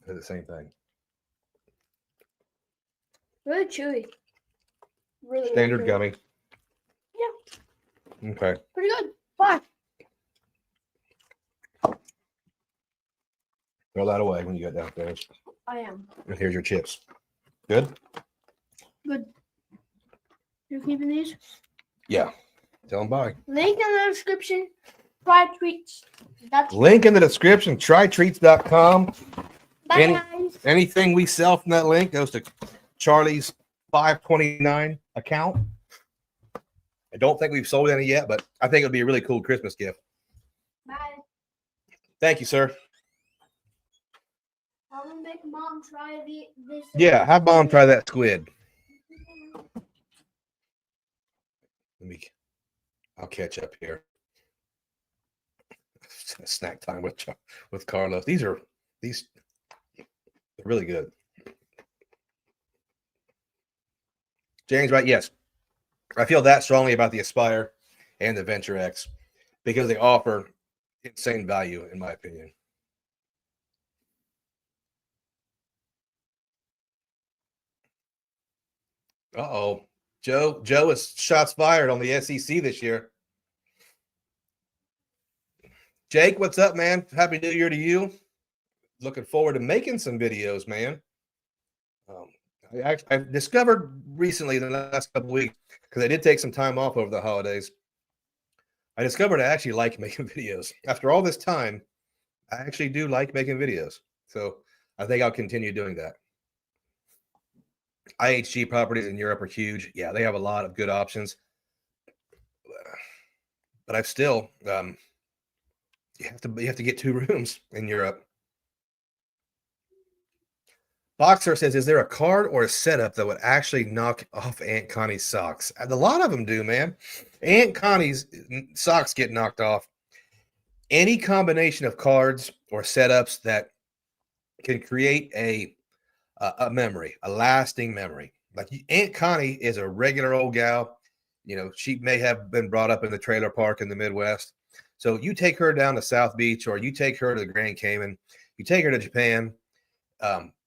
It's the same thing. Really chewy. Really Standard chewy. gummy. Yeah. Okay. Pretty good. 5. Throw that away when you get downstairs. I am. And here's your chips. Good? Good. You're keeping these? Yeah. Tell them bye. Link in the description. Try treats. That's Link in the description. Trytreats.com. bye, guys. Anything we sell from that link goes to Charlie's 529 account. I don't think we've sold any yet, but I think it would be a really cool Christmas gift. Bye. Thank you, sir. I'm gonna make Mom try this. Yeah, have Mom try that squid. I'll catch up here. Snack time with Carlos. These are really good. James, right? Yes, I feel that strongly about the Aspire and the Venture X because they offer insane value, in my opinion. Uh-oh. Joe is shots fired on the SEC this year. Jake, what's up, man? Happy New Year to you. Looking forward to making some videos, man. I discovered recently in the last couple of weeks, because I did take some time off over the holidays, I discovered I actually like making videos. After all this time, I actually do like making videos. So I think I'll continue doing that. IHG properties in Europe are huge. Yeah, they have a lot of good options. But I've still you have to get 2 rooms in Europe. Boxer says, is there a card or a setup that would actually knock off Aunt Connie's socks? A lot of them do, man. Aunt Connie's socks get knocked off. Any combination of cards or setups that can create a memory, a lasting memory. Like Aunt Connie is a regular old gal. You know, she may have been brought up in the trailer park in the Midwest. So you take her down to South Beach, or you take her to the Grand Cayman, you take her to Japan,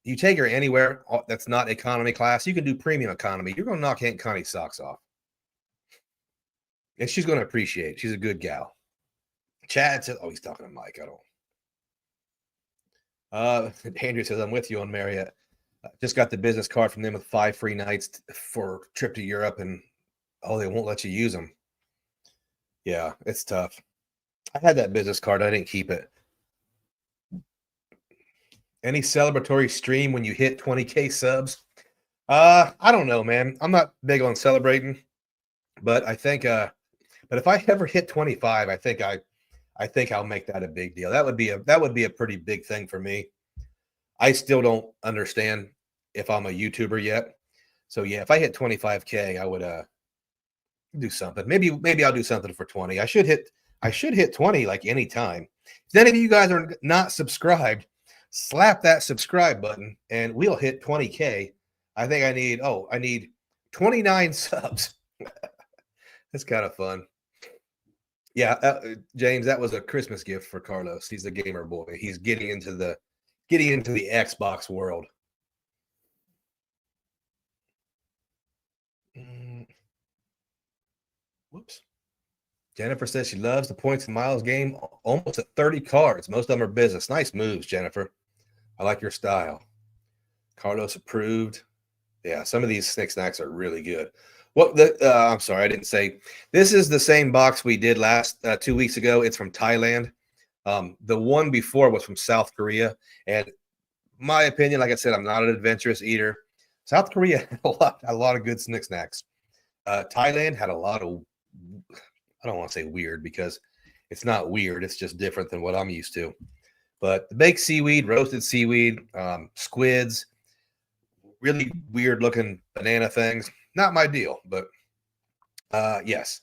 you take her anywhere that's not economy class. You can do premium economy. You're going to knock Aunt Connie's socks off. And she's going to appreciate it. She's a good gal. Chad says, oh, he's talking to Mike. Andrew says, I'm with you on Marriott. Just got the business card from them with 5 free nights for a trip to Europe, and they won't let you use them. Yeah, it's tough. I had that business card. I didn't keep it. Any celebratory stream when you hit 20K subs? I don't know, man. I'm not big on celebrating, but I think but if I ever hit 25, I think I'll make that a big deal. That would be a pretty big thing for me. I still don't understand if I'm a YouTuber yet. So yeah, if I hit 25K, I would do something. Maybe I'll do something for 20. I should hit 20 like any time. If any of you guys are not subscribed, slap that subscribe button and we'll hit 20K. I think I need 29 subs. That's kind of fun. Yeah, James, that was a Christmas gift for Carlos. He's a gamer boy. He's getting into the Xbox world. Whoops. Jennifer says she loves the points and miles game. Almost at 30 cards. Most of them are business. Nice moves, Jennifer. I like your style. Carlos approved. Yeah, some of these Snick Snacks are really good. I'm sorry, I didn't say. This is the same box we did last 2 weeks ago. It's from Thailand. The one before was from South Korea. And my opinion, like I said, I'm not an adventurous eater. South Korea had a lot of good Snick Snacks. Thailand had a lot of, I don't want to say weird because it's not weird. It's just different than what I'm used to. But the baked seaweed, roasted seaweed, squids, really weird looking banana things. Not my deal, but yes.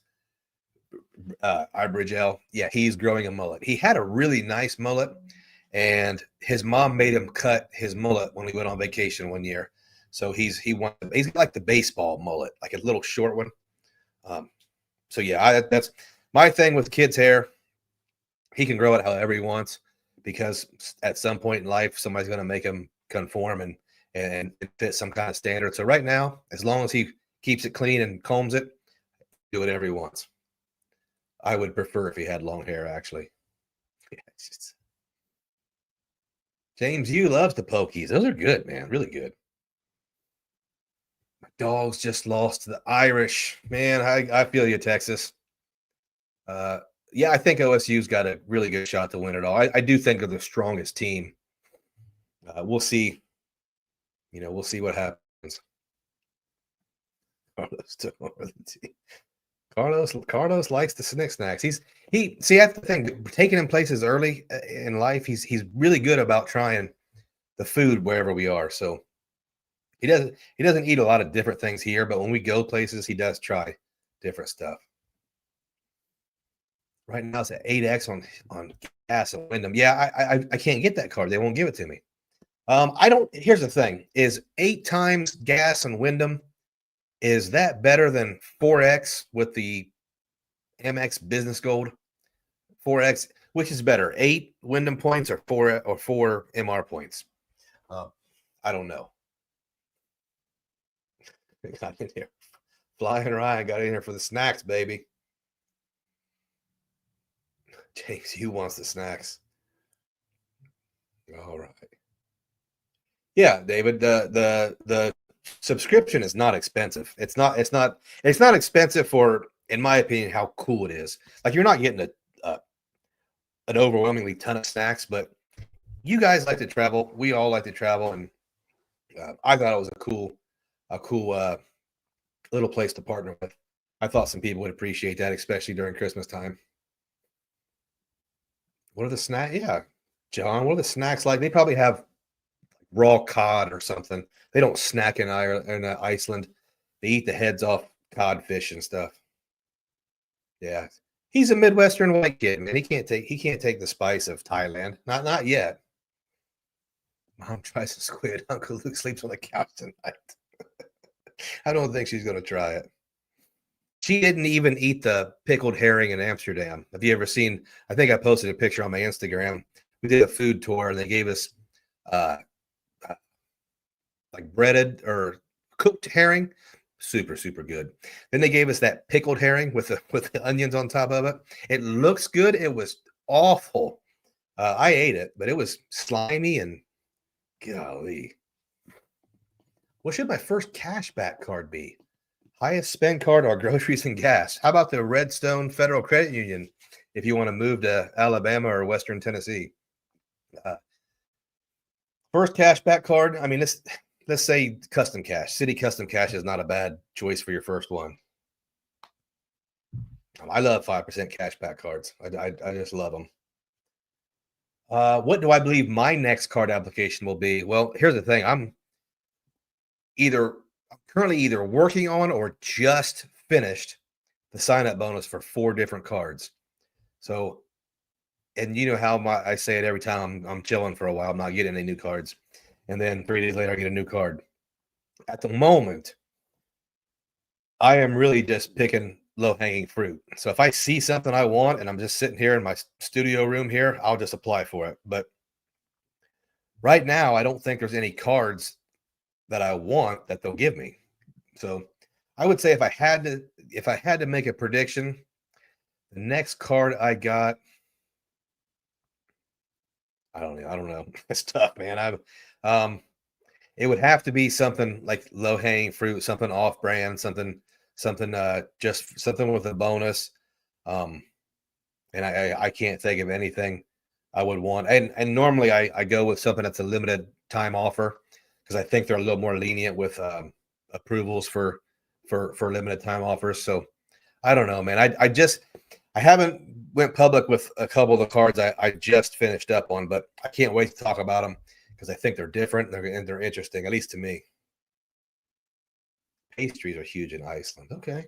Ibrigel, yeah, he's growing a mullet. He had a really nice mullet, and his mom made him cut his mullet when we went on vacation one year. So he's like the baseball mullet, like a little short one. So yeah, that's my thing with kids' hair. He can grow it however he wants, because at some point in life, somebody's going to make him conform and fit some kind of standard. So right now, as long as he keeps it clean and combs it, do whatever he wants. I would prefer if he had long hair, actually. Yeah, James, you loves the pokies. Those are good, man. Really good. My dogs just lost to the Irish. Man, I feel you, Texas. Yeah, I think OSU's got a really good shot to win it all. I do think they're the strongest team. We'll see. We'll see what happens. Carlos took over the team. Carlos likes the Snick Snacks. See, that's the thing. Taking him places early in life, he's really good about trying the food wherever we are. So he doesn't eat a lot of different things here, but when we go places, he does try different stuff. Right now it's at 8x on gas and Wyndham. Yeah, I can't get that card. They won't give it to me. I don't. Here's the thing: is 8 times gas and Wyndham, is that better than 4x with the AMEX Business Gold? 4x, which is better, 8 Wyndham points or 4 MR points? I don't know. Got in here. Flying Ryan got in here for the snacks, baby. James, who wants the snacks? All right. Yeah, David. The subscription is not expensive. It's not expensive for, in my opinion, how cool it is. Like, you're not getting an overwhelmingly ton of snacks, but you guys like to travel. We all like to travel, and I thought it was a cool little place to partner with. I thought some people would appreciate that, especially during Christmas time. What are the snacks? Yeah, John, what are the snacks like? They probably have raw cod or something. They don't snack in Iceland. They eat the heads off codfish and stuff. Yeah, he's a Midwestern white kid, man. He can't take the spice of Thailand. Not yet. Mom tries to squid. Uncle Luke sleeps on the couch tonight. I don't think she's going to try it. She didn't even eat the pickled herring in Amsterdam. Have you ever seen? I think I posted a picture on my Instagram. We did a food tour, and they gave us like breaded or cooked herring, super good. Then they gave us that pickled herring with the onions on top of it. It looks good. It was awful. I ate it, but it was slimy and golly. What should my first cashback card be? Highest spend card or groceries and gas? How about the Redstone Federal Credit Union if you want to move to Alabama or Western Tennessee? First cashback card. I mean, let's say Custom Cash. City Custom Cash is not a bad choice for your first one. I love 5% cashback cards. I just love them. What do I believe my next card application will be? Well, here's the thing. I'm currently either working on or just finished the sign-up bonus for 4 different cards. So, and you know how I say it every time I'm chilling for a while. I'm not getting any new cards. And then 3 days later, I get a new card. At the moment, I am really just picking low-hanging fruit. So if I see something I want and I'm just sitting here in my studio room here, I'll just apply for it. But right now, I don't think there's any cards that I want that they'll give me. So I would say if I had to make a prediction, the next card I got, I don't know. It's tough, man. It would have to be something like low-hanging fruit, something off-brand, something just something with a bonus. And I can't think of anything I would want. And normally I go with something that's a limited time offer because I think they're a little more lenient with approvals for limited time offers. So I don't know, man. I haven't went public with a couple of the cards I just finished up on, but I can't wait to talk about them because I think they're different and they're interesting, at least to me. Pastries are huge in Iceland. Okay.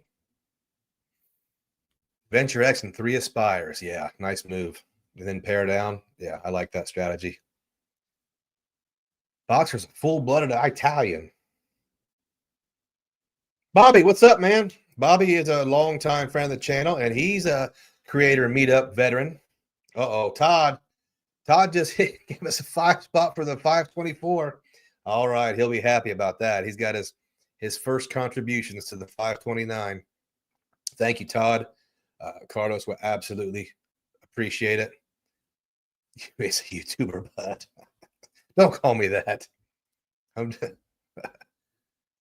Venture X and 3 Aspires. Yeah, nice move. And then pare down. Yeah, I like that strategy. Boxer's a full-blooded Italian. Bobby, what's up, man? Bobby is a longtime friend of the channel, and he's a creator meetup veteran. Uh-oh, Todd. Todd just gave us a 5 spot for the 524. All right, he'll be happy about that. He's got his first contributions to the 529. Thank you, Todd. Carlos will absolutely appreciate it. He's a YouTuber, bud. Don't call me that. I'm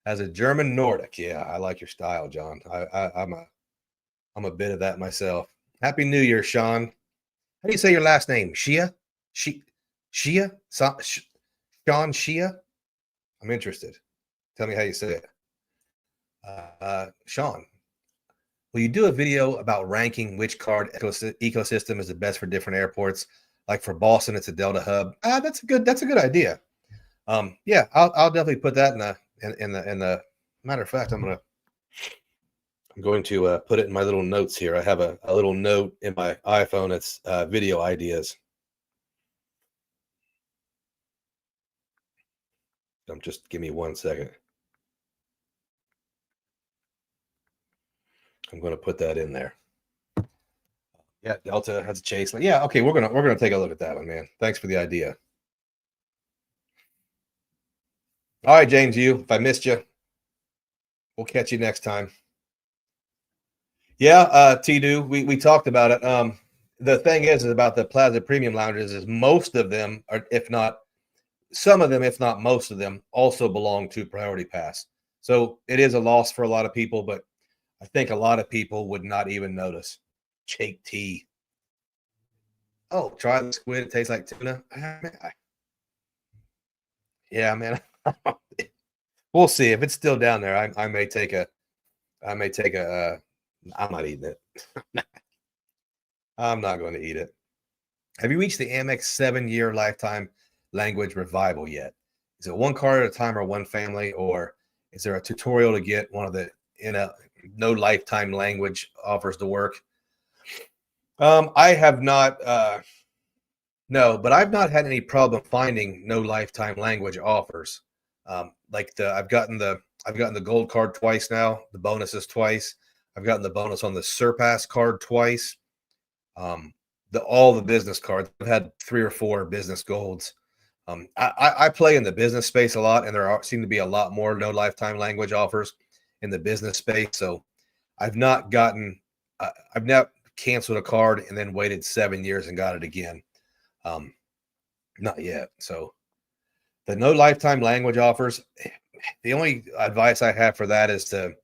as a German Nordic. Yeah, I like your style, John. I'm a bit of that myself. Happy New Year, Sean. How do you say your last name? Shia? Shia? Sean Shia? I'm interested. Tell me how you say it. Sean, will you do a video about ranking which card ecosystem is the best for different airports? Like for Boston, it's a Delta hub. That's a good idea. Yeah, I'll definitely put that in the matter of fact, I'm going to put it in my little notes here. I have a little note in my iPhone. It's video ideas. Just give me 1 second. I'm going to put that in there. Yeah, Delta has a Chase. Yeah, okay, we're gonna take a look at that one, man. Thanks for the idea. All right, James, if I missed you, we'll catch you next time. Yeah, T-Do, we talked about it. The thing is about the Plaza Premium Lounges is most of them, are, if not some of them, if not most of them, also belong to Priority Pass. So it is a loss for a lot of people, but I think a lot of people would not even notice. Jake T. Oh, try the squid. It tastes like tuna. Yeah, man. We'll see if it's still down there. I may take a. I'm not eating it. I'm not going to eat it. Have you reached the AMEX 7-year lifetime language revival yet? Is it one card at a time or one family, or is there a tutorial to get one of the no lifetime language offers to work? I have not. No, but I've not had any problem finding no lifetime language offers. I've gotten the gold card twice now, the bonuses twice. I've gotten the bonus on the Surpass card twice. All the business cards. I've had 3 or 4 business golds. I play in the business space a lot, and there seem to be a lot more no lifetime language offers in the business space. So I've not canceled a card and then waited 7 years and got it again. Not yet. So the no lifetime language offers, the only advice I have for that is to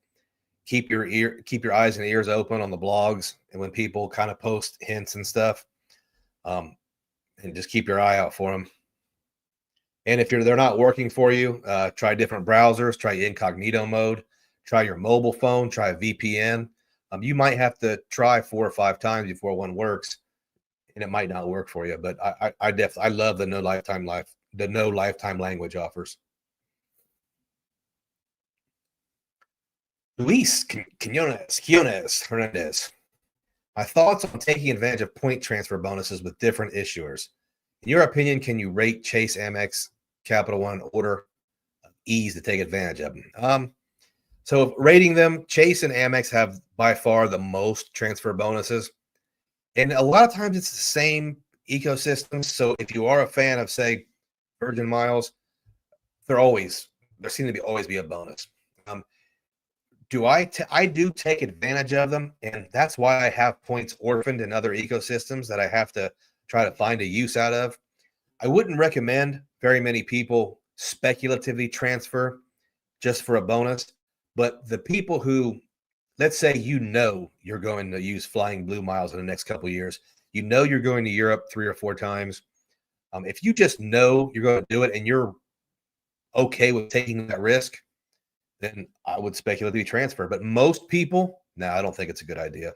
keep your eyes and ears open on the blogs and when people kind of post hints and stuff, and just keep your eye out for them. And if they're not working for you, try different browsers, try incognito mode, try your mobile phone, try a VPN. You might have to try 4 or 5 times before one works, and it might not work for you. But I love the no lifetime language offers. Luis Quinones Hernandez. My thoughts on taking advantage of point transfer bonuses with different issuers. In your opinion, can you rate Chase, Amex, Capital One order of ease to take advantage of them? So rating them, Chase and Amex have by far the most transfer bonuses. And a lot of times it's the same ecosystem. So if you are a fan of, say, Virgin Miles, there seem to always be a bonus. I do take advantage of them, and that's why I have points orphaned in other ecosystems that I have to try to find a use out of. I wouldn't recommend very many people speculatively transfer just for a bonus, but the people who, let's say, you're going to use Flying Blue Miles in the next couple of years, you're going to Europe 3 or 4 times. If you just know you're going to do it and you're okay with taking that risk, then I would speculatively transfer. But most people, no, I don't think it's a good idea.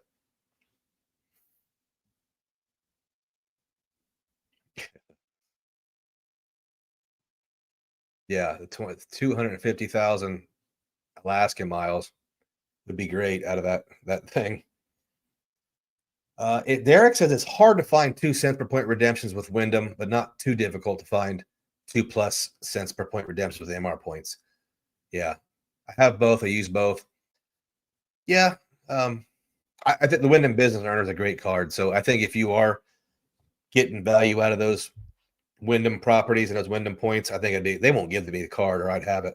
Yeah, the 250,000 Alaska miles would be great out of that thing. Derek says it's hard to find 2 cents per point redemptions with Wyndham, but not too difficult to find 2+ cents per point redemptions with MR points. Yeah, I have both. I use both. Yeah, I think the Wyndham Business Earner is a great card. So I think if you are getting value out of those Wyndham properties and those Wyndham points, I think they won't give me the card, or I'd have it.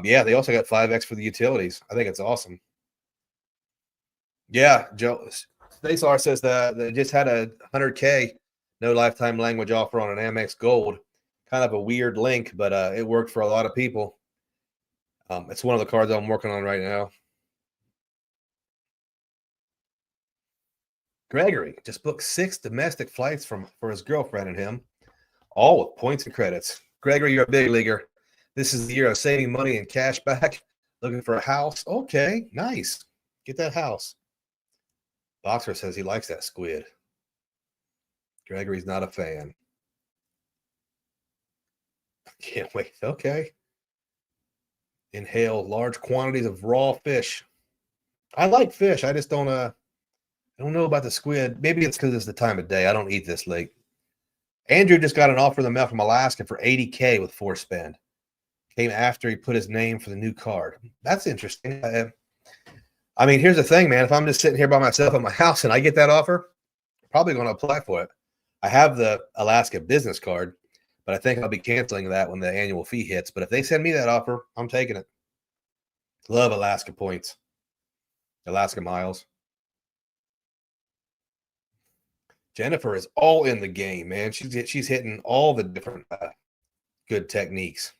Yeah, they also got 5x for the utilities. I think it's awesome. Yeah, Joe Stasar says that they just had a 100K no lifetime language offer on an Amex Gold kind of a weird link, but it worked for a lot of people. It's one of the cards I'm working on right now. Gregory just booked 6 domestic flights for his girlfriend and him, all with points and credits. Gregory, you're a big leaguer. This is the year of saving money and cash back. Looking for a house? Okay, nice. Get that house. Boxer says he likes that squid. Gregory's not a fan. Can't wait. Okay. Inhale large quantities of raw fish. I like fish. I just don't I don't know about the squid. Maybe it's because it's the time of day. I don't eat this late. Andrew just got an offer in the mail from Alaska for $80K with 4 spend. Came after he put his name for the new card. That's interesting. I mean, here's the thing, man. If I'm just sitting here by myself at my house and I get that offer, I'm probably going to apply for it. I have the Alaska business card, but I think I'll be canceling that when the annual fee hits. But if they send me that offer, I'm taking it. Love Alaska points, Alaska miles. Jennifer is all in the game, man. She's hitting all the different good techniques.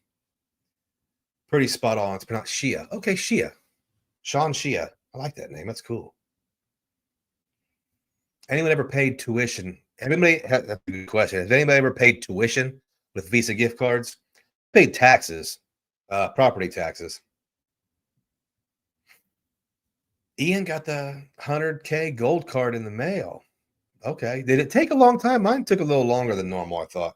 Pretty spot on. It's pronounced Shia. Okay, Shia. Sean Shia. I like that name. That's cool. Anyone ever paid tuition? That's a good question. Has anybody ever paid tuition with Visa gift cards? Paid taxes, property taxes. Ian got the 100K gold card in the mail. Okay. Did it take a long time? Mine took a little longer than normal, I thought.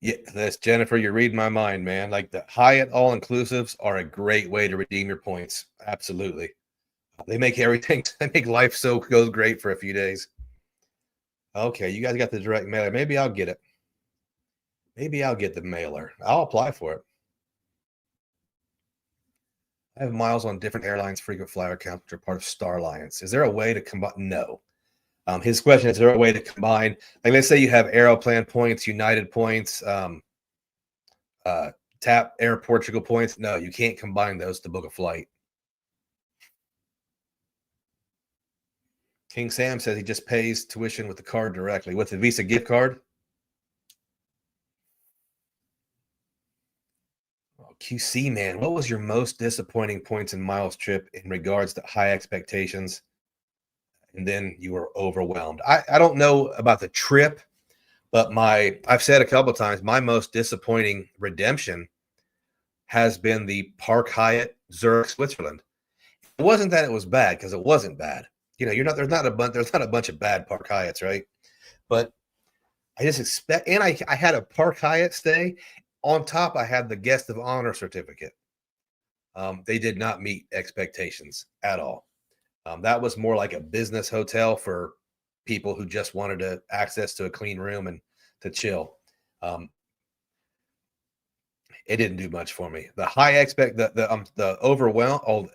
Yeah, that's Jennifer. You're reading my mind, man. Like the Hyatt all-inclusives are a great way to redeem your points. Absolutely. They make everything, they make life so goes great for a few days. Okay, you guys got the direct mailer. Maybe I'll get it. Maybe I'll get the mailer. I'll apply for it. I have miles on different airlines, frequent flyer accounts, which are part of Star Alliance. Is there a way to combine? No. His question is there a way to combine? Like, let's say you have Aeroplan points, United points, Tap Air Portugal points. No, you can't combine those to book a flight. King Sam says he just pays tuition with the card directly. With the Visa gift card? QC, man, what was your most disappointing points and miles trip in regards to high expectations? And then you were overwhelmed. I don't know about the trip, but I've said a couple of times, my most disappointing redemption has been the Park Hyatt Zurich, Switzerland. It wasn't that it was bad, because it wasn't bad. You know, there's not a bunch of bad Park Hyatts, right? But I just expect, and I had a Park Hyatt stay. On top, I had the guest of honor certificate. They did not meet expectations at all. That was more like a business hotel for people who just wanted access to a clean room and to chill. It didn't do much for me. The high the overwhelmed,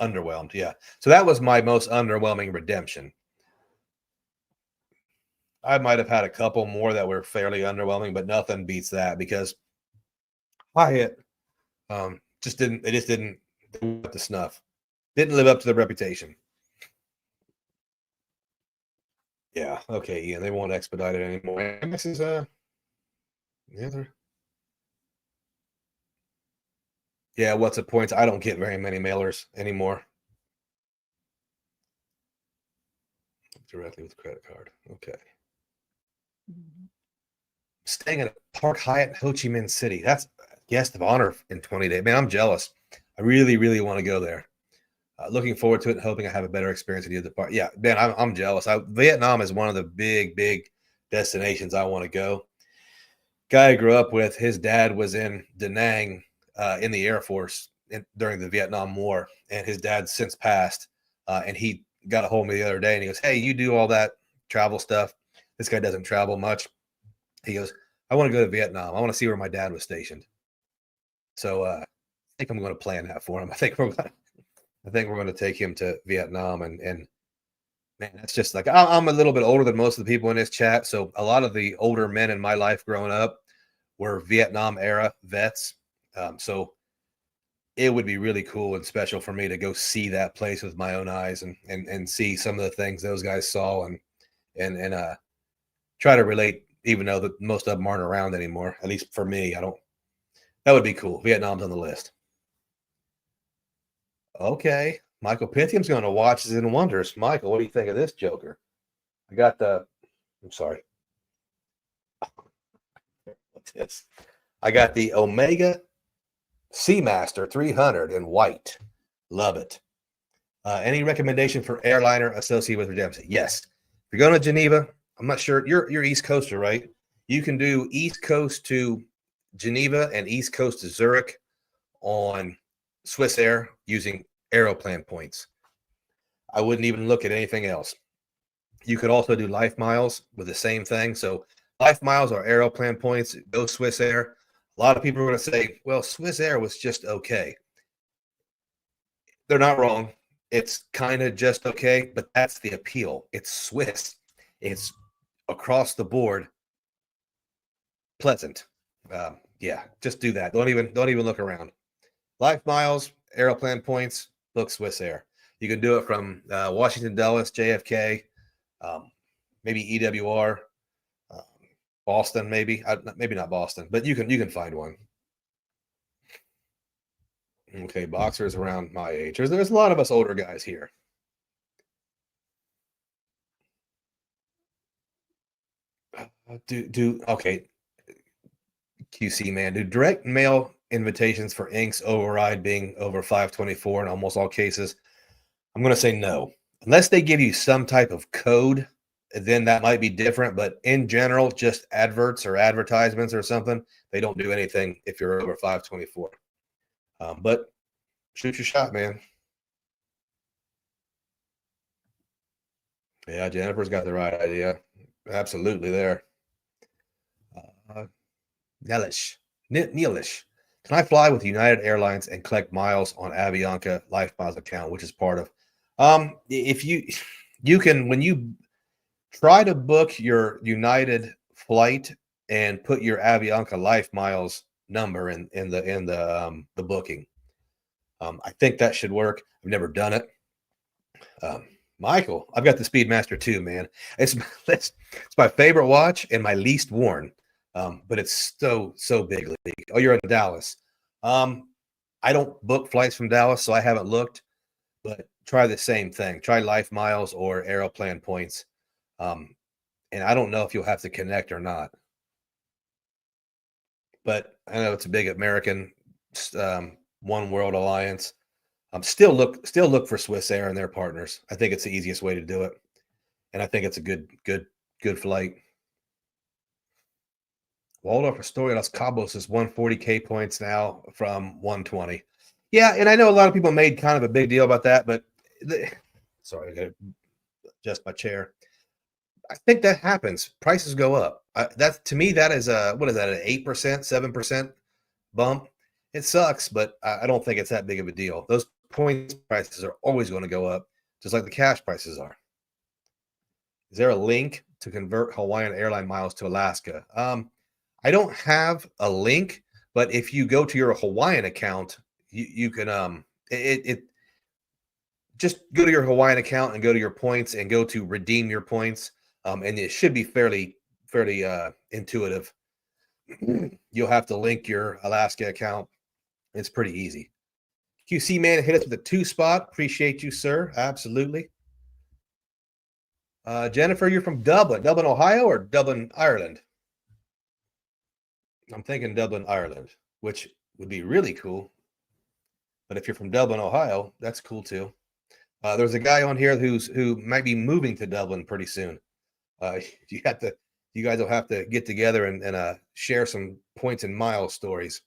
underwhelmed. Yeah. So that was my most underwhelming redemption. I might have had a couple more that were fairly underwhelming, but nothing beats that because Hyatt just didn't live up to snuff. Didn't live up to the reputation. Yeah. Okay. Yeah. They won't expedite it anymore. AMEX is yeah. What's the points? I don't get very many mailers anymore. Directly with credit card. Okay. Staying at a Park Hyatt in Ho Chi Minh City. That's guest of honor in 20 days. Man, I'm jealous. I really, really want to go there. Looking forward to it and hoping I have a better experience at the other part. Yeah, man, I'm jealous. Vietnam is one of the big destinations I want to go. Guy I grew up with, his dad was in Da Nang in the Air Force during the Vietnam War, and his dad since passed. And he got a hold of me the other day, and he goes, "Hey, you do all that travel stuff. This guy doesn't travel much." He goes, "I want to go to Vietnam. I want to see where my dad was stationed." So I think I'm going to plan that for him. I think we're going to take him to Vietnam, and man, that's just like I'm a little bit older than most of the people in this chat, so a lot of the older men in my life growing up were Vietnam era vets. So it would be really cool and special for me to go see that place with my own eyes and see some of the things those guys saw and try to relate, even though that most of them aren't around anymore. At least for me, I don't. That would be cool. Vietnam's on the list. Okay, Michael Pythium's going to Watches and Wonders. Michael, what do you think of this joker? I got the. I'm sorry. What's this? I got the Omega Seamaster 300 in white. Love it. Any recommendation for airliner associated with redemption? Yes. If you're going to Geneva, I'm not sure. You're East Coaster, right? You can do East Coast to Geneva and East Coast to Zurich on Swiss Air using Aeroplan points. I wouldn't even look at anything else. You could also do Life Miles with the same thing. So Life Miles are Aeroplan points. Go Swiss Air. A lot of people are going to say, well, Swiss Air was just okay. They're not wrong. It's kind of just okay, but that's the appeal. It's Swiss. It's across the board pleasant. Yeah, just do that. Don't even look around. Life Miles, Aeroplan points, book Swiss Air. You can do it from Washington Dulles, JFK, maybe EWR, Boston, maybe not Boston, but you can find one. Okay, boxers around my age. There's a lot of us older guys here. Okay, QC man, do direct mail invitations for inks override being over 524 in almost all cases? I'm going to say no. Unless they give you some type of code, then that might be different. But in general, just adverts or advertisements or something, they don't do anything if you're over 524. But shoot your shot, man. Yeah, Jennifer's got the right idea. Absolutely there. Neelish. Can I fly with United Airlines and collect miles on Avianca Life Miles account, which is part of? If you can, when you try to book your United flight and put your Avianca Life Miles number in the booking, I think that should work. I've never done it. Michael, I've got the Speedmaster 2, man. It's my favorite watch and my least worn. But it's so big league. Oh, you're in Dallas. I don't book flights from Dallas, so I haven't looked. But try the same thing. Try Life Miles or Aeroplan points. And I don't know if you'll have to connect or not. But I know it's a big American One World Alliance. Still look for Swiss Air and their partners. I think it's the easiest way to do it, and I think it's a good flight. Waldorf Astoria Los Cabos is 140K points now from 120. Yeah, and I know a lot of people made kind of a big deal about that, but sorry, I got to adjust my chair. I think that happens. Prices go up. That to me, that is what is that, an 8%, 7% bump? It sucks, but I don't think it's that big of a deal. Those points prices are always going to go up, just like the cash prices are. Is there a link to convert Hawaiian airline miles to Alaska? I don't have a link, but if you go to your Hawaiian account, you can just go to your Hawaiian account and go to your points and go to redeem your points. And it should be fairly intuitive. You'll have to link your Alaska account. It's pretty easy. QC man hit us with a 2 spot. Appreciate you, sir. Absolutely. Jennifer, you're from Dublin, Ohio, or Dublin, Ireland? I'm thinking Dublin, Ireland, which would be really cool. But if you're from Dublin, Ohio, that's cool too. There's a guy on here who might be moving to Dublin pretty soon. You guys will have to get together and share some points and miles stories.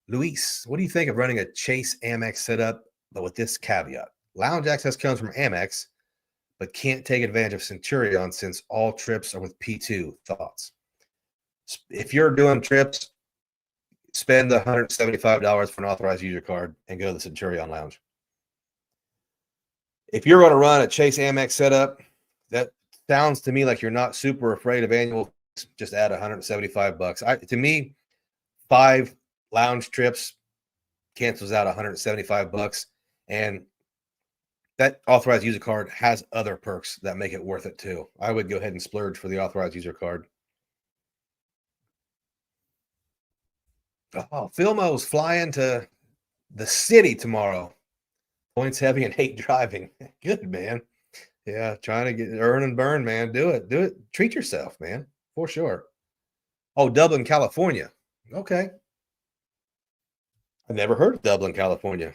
Luis, what do you think of running a Chase Amex setup, but with this caveat? Lounge access comes from Amex, but can't take advantage of Centurion since all trips are with P2. Thoughts? If you're doing trips, spend the $175 for an authorized user card and go to the Centurion Lounge. If you're going to run a Chase Amex setup, that sounds to me like you're not super afraid of annual. Just add $175. To me, 5 lounge trips cancels out $175, and that authorized user card has other perks that make it worth it too. I would go ahead and splurge for the authorized user card. Oh, Filmo's flying to the city tomorrow. Points heavy and hate driving. Good, man. Yeah, trying to get earn and burn, man. Do it. Do it. Treat yourself, man. For sure. Oh, Dublin, California. Okay. I've never heard of Dublin, California.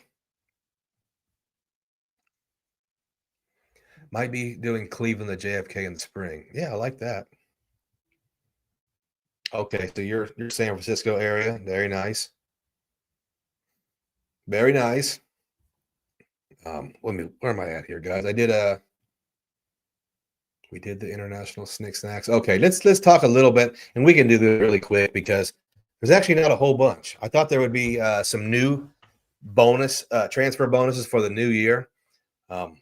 Might be doing Cleveland to JFK in the spring. Yeah, I like that. Okay, so you're San Francisco area. Very nice. Very nice. Where am I at here, guys? We did the International Snick Snacks. Okay, let's talk a little bit, and we can do this really quick because there's actually not a whole bunch. I thought there would be some new transfer bonuses for the new year. And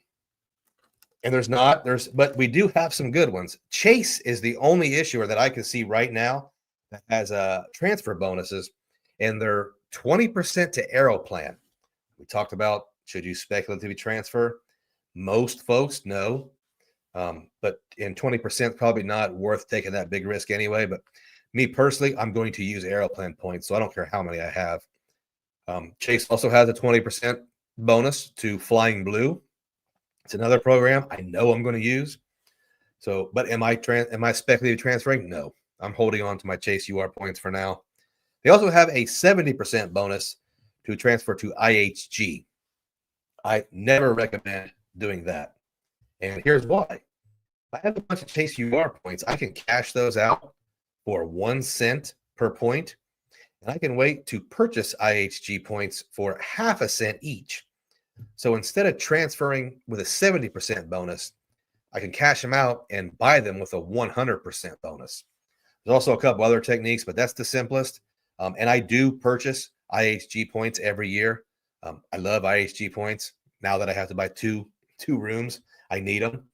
there's not. But we do have some good ones. Chase is the only issuer that I can see right now that has transfer bonuses, and they're 20% to Aeroplan. We talked about should you speculatively transfer. Most folks no, but in 20% probably not worth taking that big risk anyway. But me personally, I'm going to use Aeroplan points, so I don't care how many I have. Chase also has a 20% bonus to Flying Blue. It's another program I know I'm going to use. So, but am I speculatively transferring? No, I'm holding on to my Chase UR points for now. They also have a 70% bonus to transfer to IHG. I never recommend doing that. And here's why. I have a bunch of Chase UR points. I can cash those out for 1 cent per point, and I can wait to purchase IHG points for half a cent each. So instead of transferring with a 70% bonus, I can cash them out and buy them with a 100% bonus. There's also a couple other techniques, but that's the simplest. And I do purchase IHG points every year. I love IHG points. Now that I have to buy two rooms, I need them.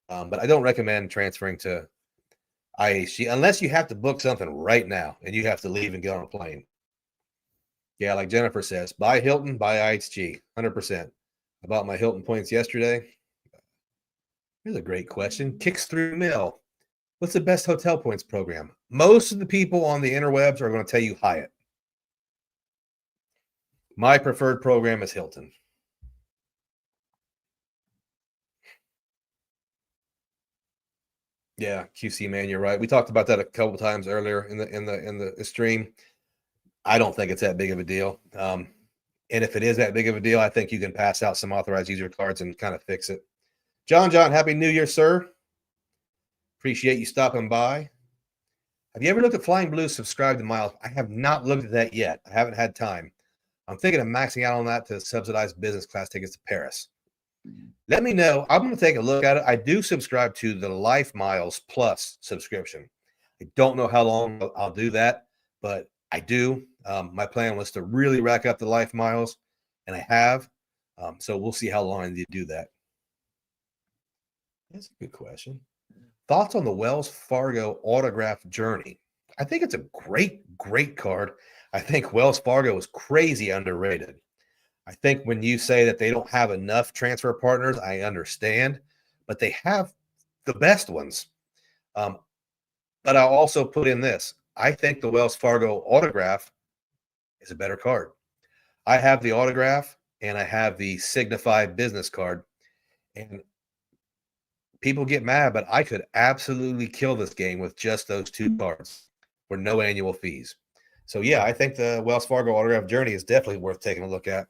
But I don't recommend transferring to IHG unless you have to book something right now and you have to leave and get on a plane. Yeah, like Jennifer says, buy Hilton, buy IHG, 100%. I bought my Hilton points yesterday. Here's a great question. Kicks through mill. What's the best hotel points program? Most of the people on the interwebs are going to tell you Hyatt. My preferred program is Hilton. Yeah, QC man, you're right. We talked about that a couple of times earlier in the stream. I don't think it's that big of a deal. And if it is that big of a deal, I think you can pass out some authorized user cards and kind of fix it. John, happy New Year, sir. Appreciate you stopping by. Have you ever looked at Flying Blue subscribe to miles? I have not looked at that yet. I haven't had time. I'm thinking of maxing out on that to subsidize business class tickets to Paris. Let me know. I'm going to take a look at it. I do subscribe to the Life Miles Plus subscription. I don't know how long I'll do that, but I do. My plan was to really rack up the Life Miles, and I have. So we'll see how long I need to do that. That's a good question. Thoughts on the Wells Fargo autograph journey? I think it's a great card. I think Wells Fargo is crazy underrated. I think when you say that they don't have enough transfer partners, I understand, but they have the best ones. But I'll also put in this. I think the Wells Fargo autograph is a better card. I have the autograph and I have the Signify business card. And people get mad, but I could absolutely kill this game with just those two cards for no annual fees. So yeah, I think the Wells Fargo autograph journey is definitely worth taking a look at.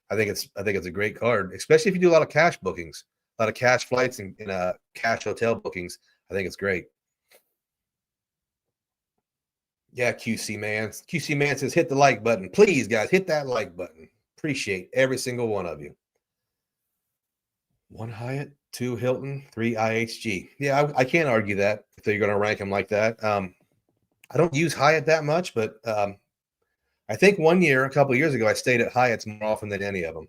I think it's a great card, especially if you do a lot of cash bookings, a lot of cash flights and cash hotel bookings. I think it's great. Yeah, QC man. QC man says hit the like button. Please, guys, hit that like button. Appreciate every single one of you. 1 Hyatt, 2 Hilton, 3 IHG. Yeah, I can't argue that if you're going to rank them like that. I don't use Hyatt that much, but I think a couple of years ago, I stayed at Hyatt's more often than any of them.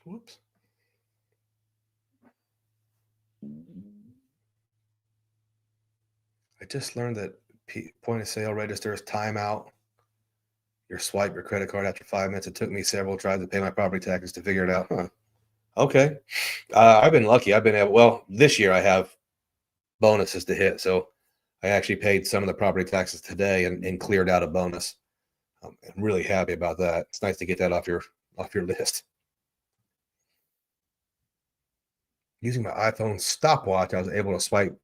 Whoops. I just learned that point of sale registers timeout swipe your credit card after 5 minutes. It took me several tries to pay my property taxes to figure it out. Huh. Okay. I've been lucky. I've been able, well, this year I have bonuses to hit. So I actually paid some of the property taxes today and cleared out a bonus. I'm really happy about that. It's nice to get that off your list. Using my iPhone stopwatch, I was able to swipe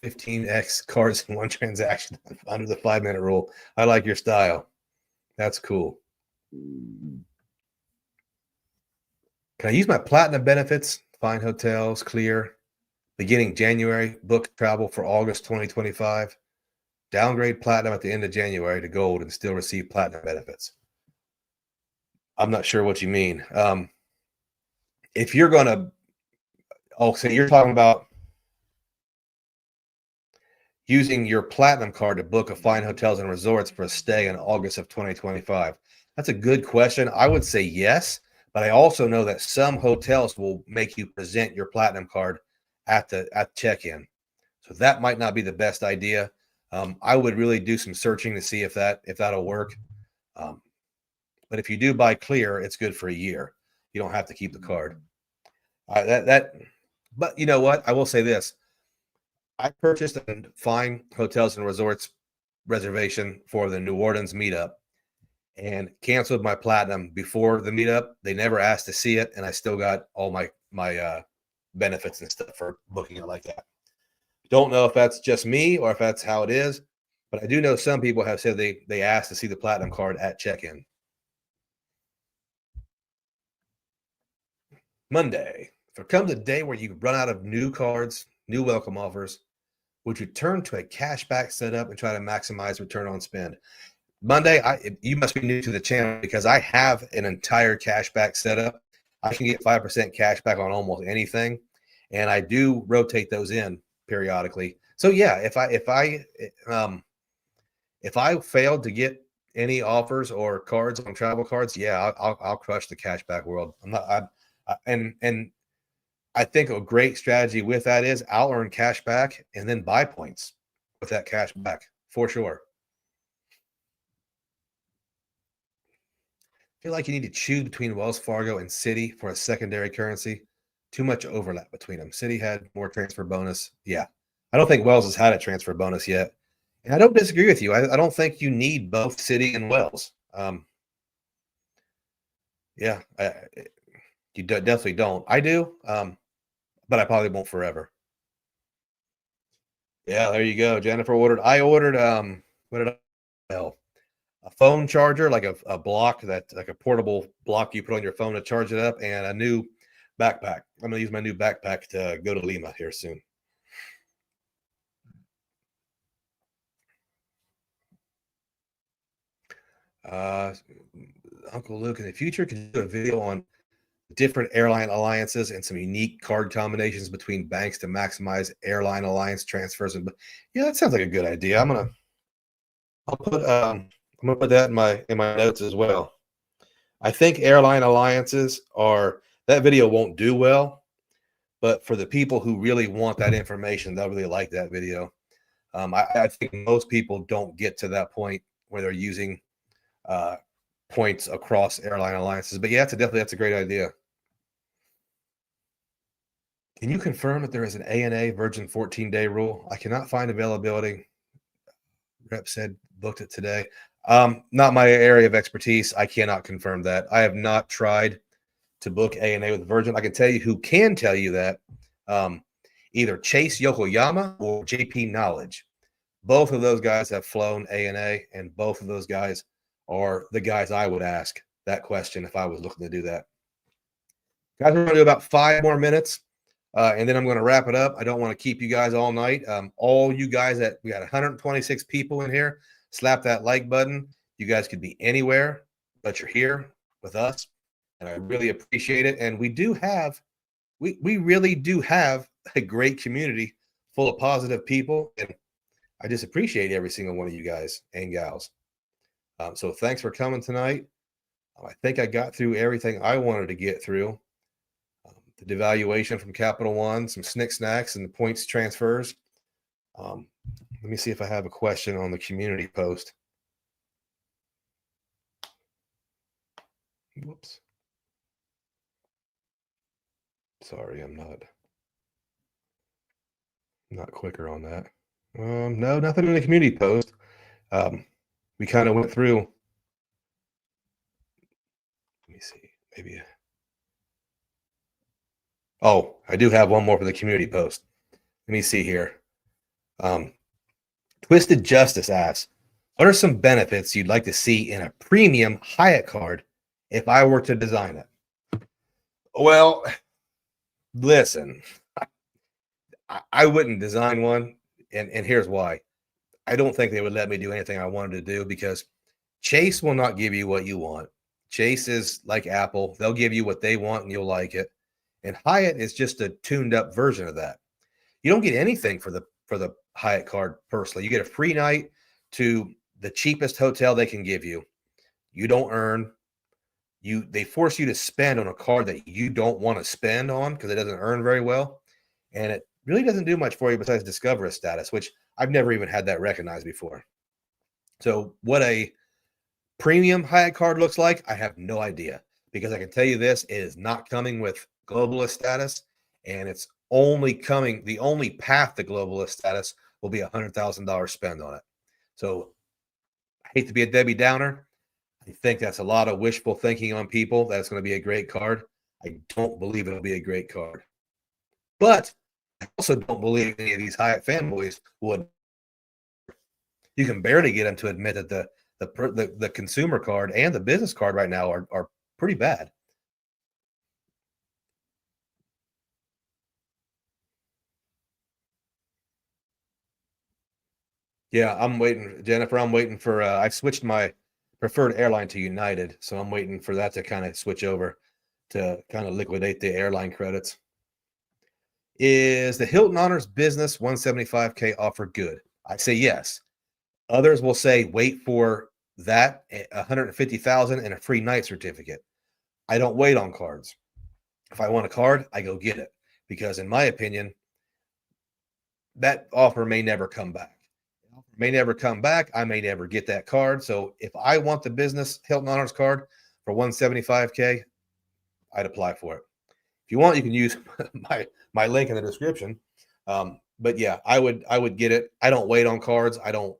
15x cards in one transaction under the 5-minute rule. I like your style. That's cool. Can I use my platinum benefits? Find hotels, clear. Beginning January, book travel for August 2025. Downgrade platinum at the end of January to gold and still receive platinum benefits. I'm not sure what you mean. If you're going to, so you're talking about using your platinum card to book a fine hotels and resorts for a stay in August of 2025. That's a good question. I would say yes, but I also know that some hotels will make you present your platinum card at check-in. So that might not be the best idea. I would really do some searching to see if that'll work. But if you do buy clear, it's good for a year. You don't have to keep the card. But you know what? I will say this. I purchased a fine hotels and resorts reservation for the New Orleans meetup and canceled my platinum before the meetup. They never asked to see it, and I still got all my benefits and stuff for booking it like that. Don't know if that's just me or if that's how it is, but I do know some people have said they asked to see the platinum card at check-in. Monday. If there comes a day where you run out of new cards, new welcome offers, would you turn to a cashback setup and try to maximize return on spend? Monday, you must be new to the channel because I have an entire cashback setup. I can get 5% cashback on almost anything, and I do rotate those in periodically. So yeah, if I failed to get any offers or cards on travel cards, yeah, I'll crush the cashback world. And I think a great strategy with that is I'll earn cash back and then buy points with that cash back for sure. I feel like you need to choose between Wells Fargo and Citi for a secondary currency. Too much overlap between them. Citi had more transfer bonus. Yeah. I don't think Wells has had a transfer bonus yet. And I don't disagree with you. I don't think you need both Citi and Wells. Yeah, you definitely don't. I do. But I probably won't forever. Yeah, there you go. Jennifer ordered. I ordered what did a phone charger, like a block that like a portable block you put on your phone to charge it up, and a new backpack. I'm gonna use my new backpack to go to Lima here soon. Uncle Luke, in the future, can you do a video on different airline alliances and some unique card combinations between banks to maximize airline alliance transfers? And yeah, that sounds like a good idea. I'm gonna put that in my notes as well. I think airline alliances that video won't do well, but for the people who really want that information, they'll really like that video. I think most people don't get to that point where they're using points across airline alliances. But yeah, that's a great idea. Can you confirm that there is an ANA Virgin 14-day rule? I cannot find availability. Rep said booked it today. Not my area of expertise. I cannot confirm that. I have not tried to book ANA with Virgin. I can tell you who can tell you that. Either Chase Yokoyama or JP Knowledge. Both of those guys have flown ANA, and both of those guys are the guys I would ask that question if I was looking to do that. Guys, we're going to do about 5 more minutes, and then I'm going to wrap it up. I don't want to keep you guys all night. All you guys we got 126 people in here. Slap that like button. You guys could be anywhere, but you're here with us, and I really appreciate it. And we really do have a great community full of positive people, and I just appreciate every single one of you guys and gals. So thanks for coming tonight. I think I got through everything I wanted to get through. The devaluation from Capital One, some Snick Snacks, and the points transfers. Let me see if I have a question on the community post. Whoops. Sorry, I'm not quicker on that. No, nothing in the community post. We kind of went through. Let me see. Maybe. Oh, I do have one more for the community post. Let me see here. Twisted Justice asks, what are some benefits you'd like to see in a premium Hyatt card if I were to design it? Well, listen, I wouldn't design one, and here's why. I don't think they would let me do anything I wanted to do because Chase will not give you what you want. Chase is like Apple. They'll give you what they want and you'll like it. And Hyatt is just a tuned up version of that. You don't get anything for the Hyatt card personally. You get a free night to the cheapest hotel they can give you. You don't earn. They force you to spend on a card that you don't want to spend on because it doesn't earn very well. And it really doesn't do much for you besides discover a status, which I've never even had that recognized before. So what a premium Hyatt card looks like, I have no idea, because I can tell you this, it is not coming with globalist status, and it's only coming, the only path to globalist status will be $100,000 spend on it. So I hate to be a Debbie Downer. I think that's a lot of wishful thinking on people that it's going to be a great card. I don't believe it'll be a great card. But I also don't believe any of these Hyatt fanboys would. You can barely get them to admit that the consumer card and the business card right now are pretty bad. Yeah, I'm waiting, Jennifer. I'm waiting for. I switched my preferred airline to United, so I'm waiting for that to kind of switch over to kind of liquidate the airline credits. Is the Hilton Honors Business 175K offer good? I say yes. Others will say wait for that 150,000 and a free night certificate. I don't wait on cards. If I want a card, I go get it because, in my opinion, that offer may never come back. May never come back. I may never get that card. So if I want the business Hilton Honors card for 175K, I'd apply for it. If you want, you can use my link in the description. But yeah, I would get it. I don't wait on cards. I don't.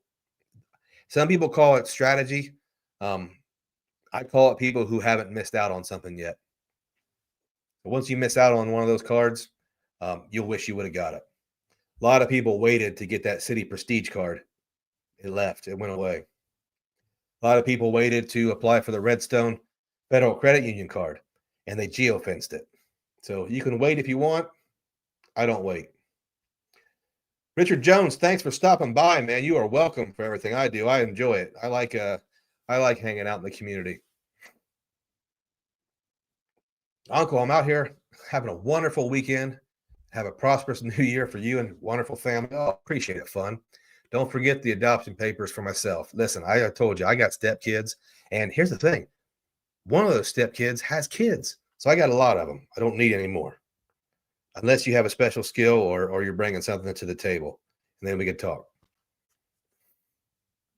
Some people call it strategy. I call it people who haven't missed out on something yet. But once you miss out on one of those cards, you'll wish you would have got it. A lot of people waited to get that City Prestige card. It left. It went away. A lot of people waited to apply for the Redstone Federal Credit Union card, and they geofenced it. So you can wait if you want. I don't wait. Richard Jones, thanks for stopping by, man. You are welcome for everything I do. I enjoy it. I like hanging out in the community. Uncle, I'm out here having a wonderful weekend. Have a prosperous new year for you and wonderful family. Oh, appreciate it, fun. Don't forget the adoption papers for myself. Listen, I told you I got stepkids, and here's the thing. One of those stepkids has kids, so I got a lot of them. I don't need any more. Unless you have a special skill or you're bringing something to the table, and then we can talk.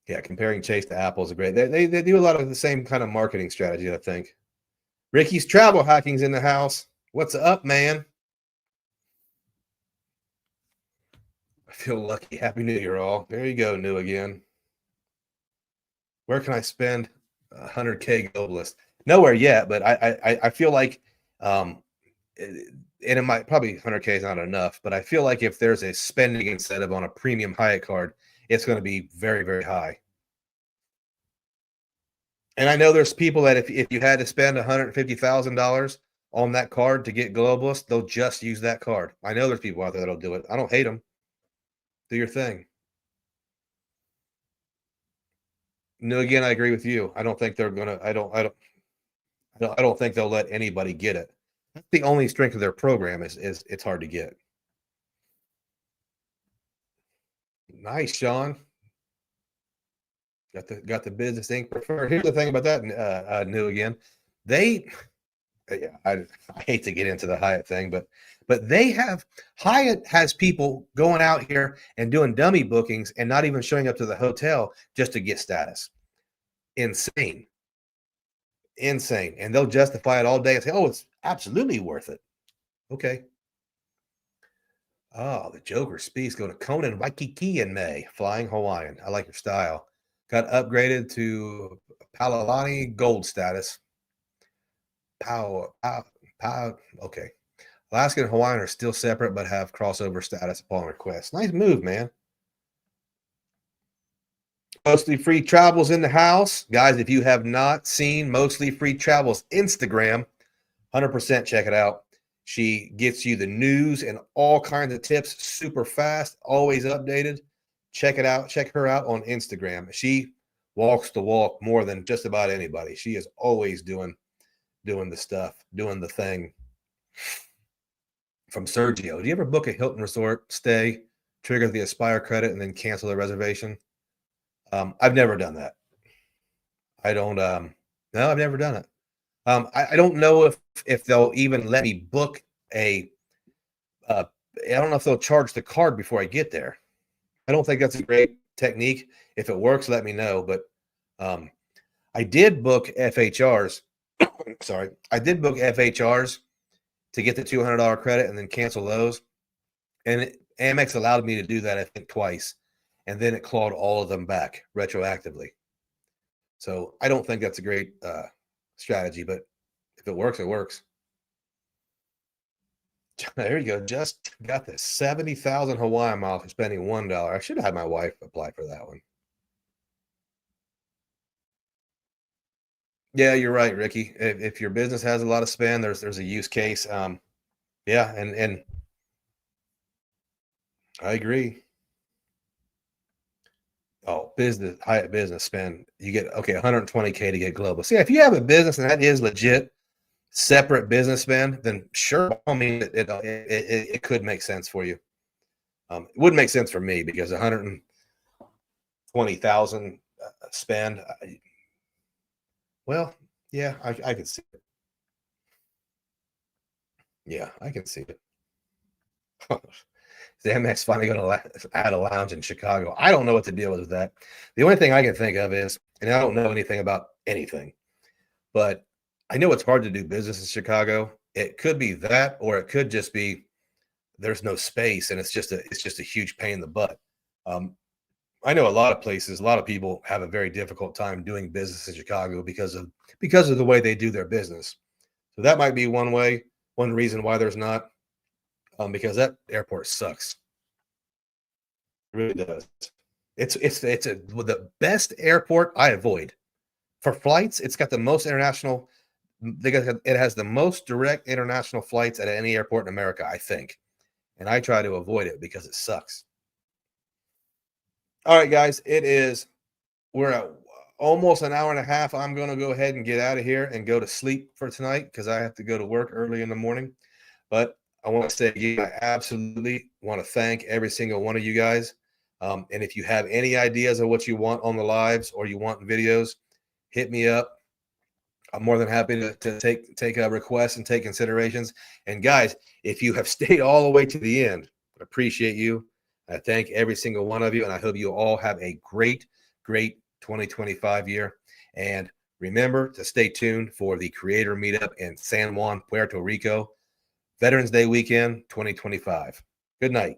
Yeah, comparing Chase to Apple is a great. They do a lot of the same kind of marketing strategy, I think. Ricky's Travel Hacking's in the house. What's up, man? I feel lucky. Happy New Year, all. There you go, new again. Where can I spend 100K globalist? Nowhere yet, but I feel like, and it might probably 100K is not enough, but I feel like if there's a spending incentive on a premium Hyatt card, it's going to be very, very high. And I know there's people that if you had to spend $150,000 on that card to get globalist, they'll just use that card. I know there's people out there that'll do it. I don't hate them. Do your thing. No, again, I agree with you. I don't think they're gonna. I don't think they'll let anybody get it. That's the only strength of their program is it's hard to get. Nice, Sean. Got the business ink preferred. Here's the thing about that new again. They, yeah, I hate to get into the Hyatt thing, but Hyatt has people going out here and doing dummy bookings and not even showing up to the hotel just to get status. Insane. insane. And they'll justify it all day and say, oh, it's absolutely worth it. Okay. Oh, the Joker Speaks go to Conan Waikiki in May. Flying Hawaiian. I like your style. Got upgraded to Palilani Gold status. Pow. Okay. Alaska and Hawaiian are still separate, but have crossover status upon request. Nice move, man. Mostly Free Travels in the house. Guys, if you have not seen Mostly Free Travels Instagram, 100% check it out. She gets you the news and all kinds of tips super fast, always updated. Check it out. Check her out on Instagram. She walks the walk more than just about anybody. She is always doing the stuff, doing the thing. From Sergio, do you ever book a Hilton resort stay, trigger the Aspire credit, and then cancel the reservation? I've never done that. I don't. No, I've never done it. I don't know if they'll even let me book a. I don't know if they'll charge the card before I get there. I don't think that's a great technique. If it works, let me know. But I did book FHRs. Sorry, I did book FHRs to get the $200 credit and then cancel those. And Amex allowed me to do that, I think, twice. And then it clawed all of them back retroactively. So I don't think that's a great strategy, but if it works, it works. There you go. Just got the 70,000 Hawaiian miles for spending $1. I should have had my wife apply for that one. Yeah, you're right, Ricky. If your business has a lot of spend, there's a use case. Yeah, and I agree. Oh, business, Hyatt business spend, you get, okay, 120K to get global. See, if you have a business and that is legit separate business spend, then sure, by all means, it could make sense for you. It wouldn't make sense for me because 120,000 spend. Well, yeah, I can see it. Yeah, I can see it. The MX finally going to add a lounge in Chicago. I don't know what the deal is with that. The only thing I can think of is, and I don't know anything about anything, but I know it's hard to do business in Chicago. It could be that, or it could just be there's no space and it's just a huge pain in the butt. I know a lot of places, a lot of people have a very difficult time doing business in Chicago because of the way they do their business. So that might be one reason why there's not, because that airport sucks. It really does. It's the best airport I avoid for flights. It's got the most international. It has the most direct international flights at any airport in America, I think, and I try to avoid it because it sucks. All right, guys, we're at almost an hour and a half. I'm going to go ahead and get out of here and go to sleep for tonight because I have to go to work early in the morning. But I want to say again, I absolutely want to thank every single one of you guys. And if you have any ideas of what you want on the lives or you want videos, hit me up. I'm more than happy to take requests and take considerations. And guys, if you have stayed all the way to the end, I appreciate you. I thank every single one of you, and I hope you all have a great 2025 year. And remember to stay tuned for the Creator Meetup in San Juan, Puerto Rico, Veterans Day weekend 2025. Good night.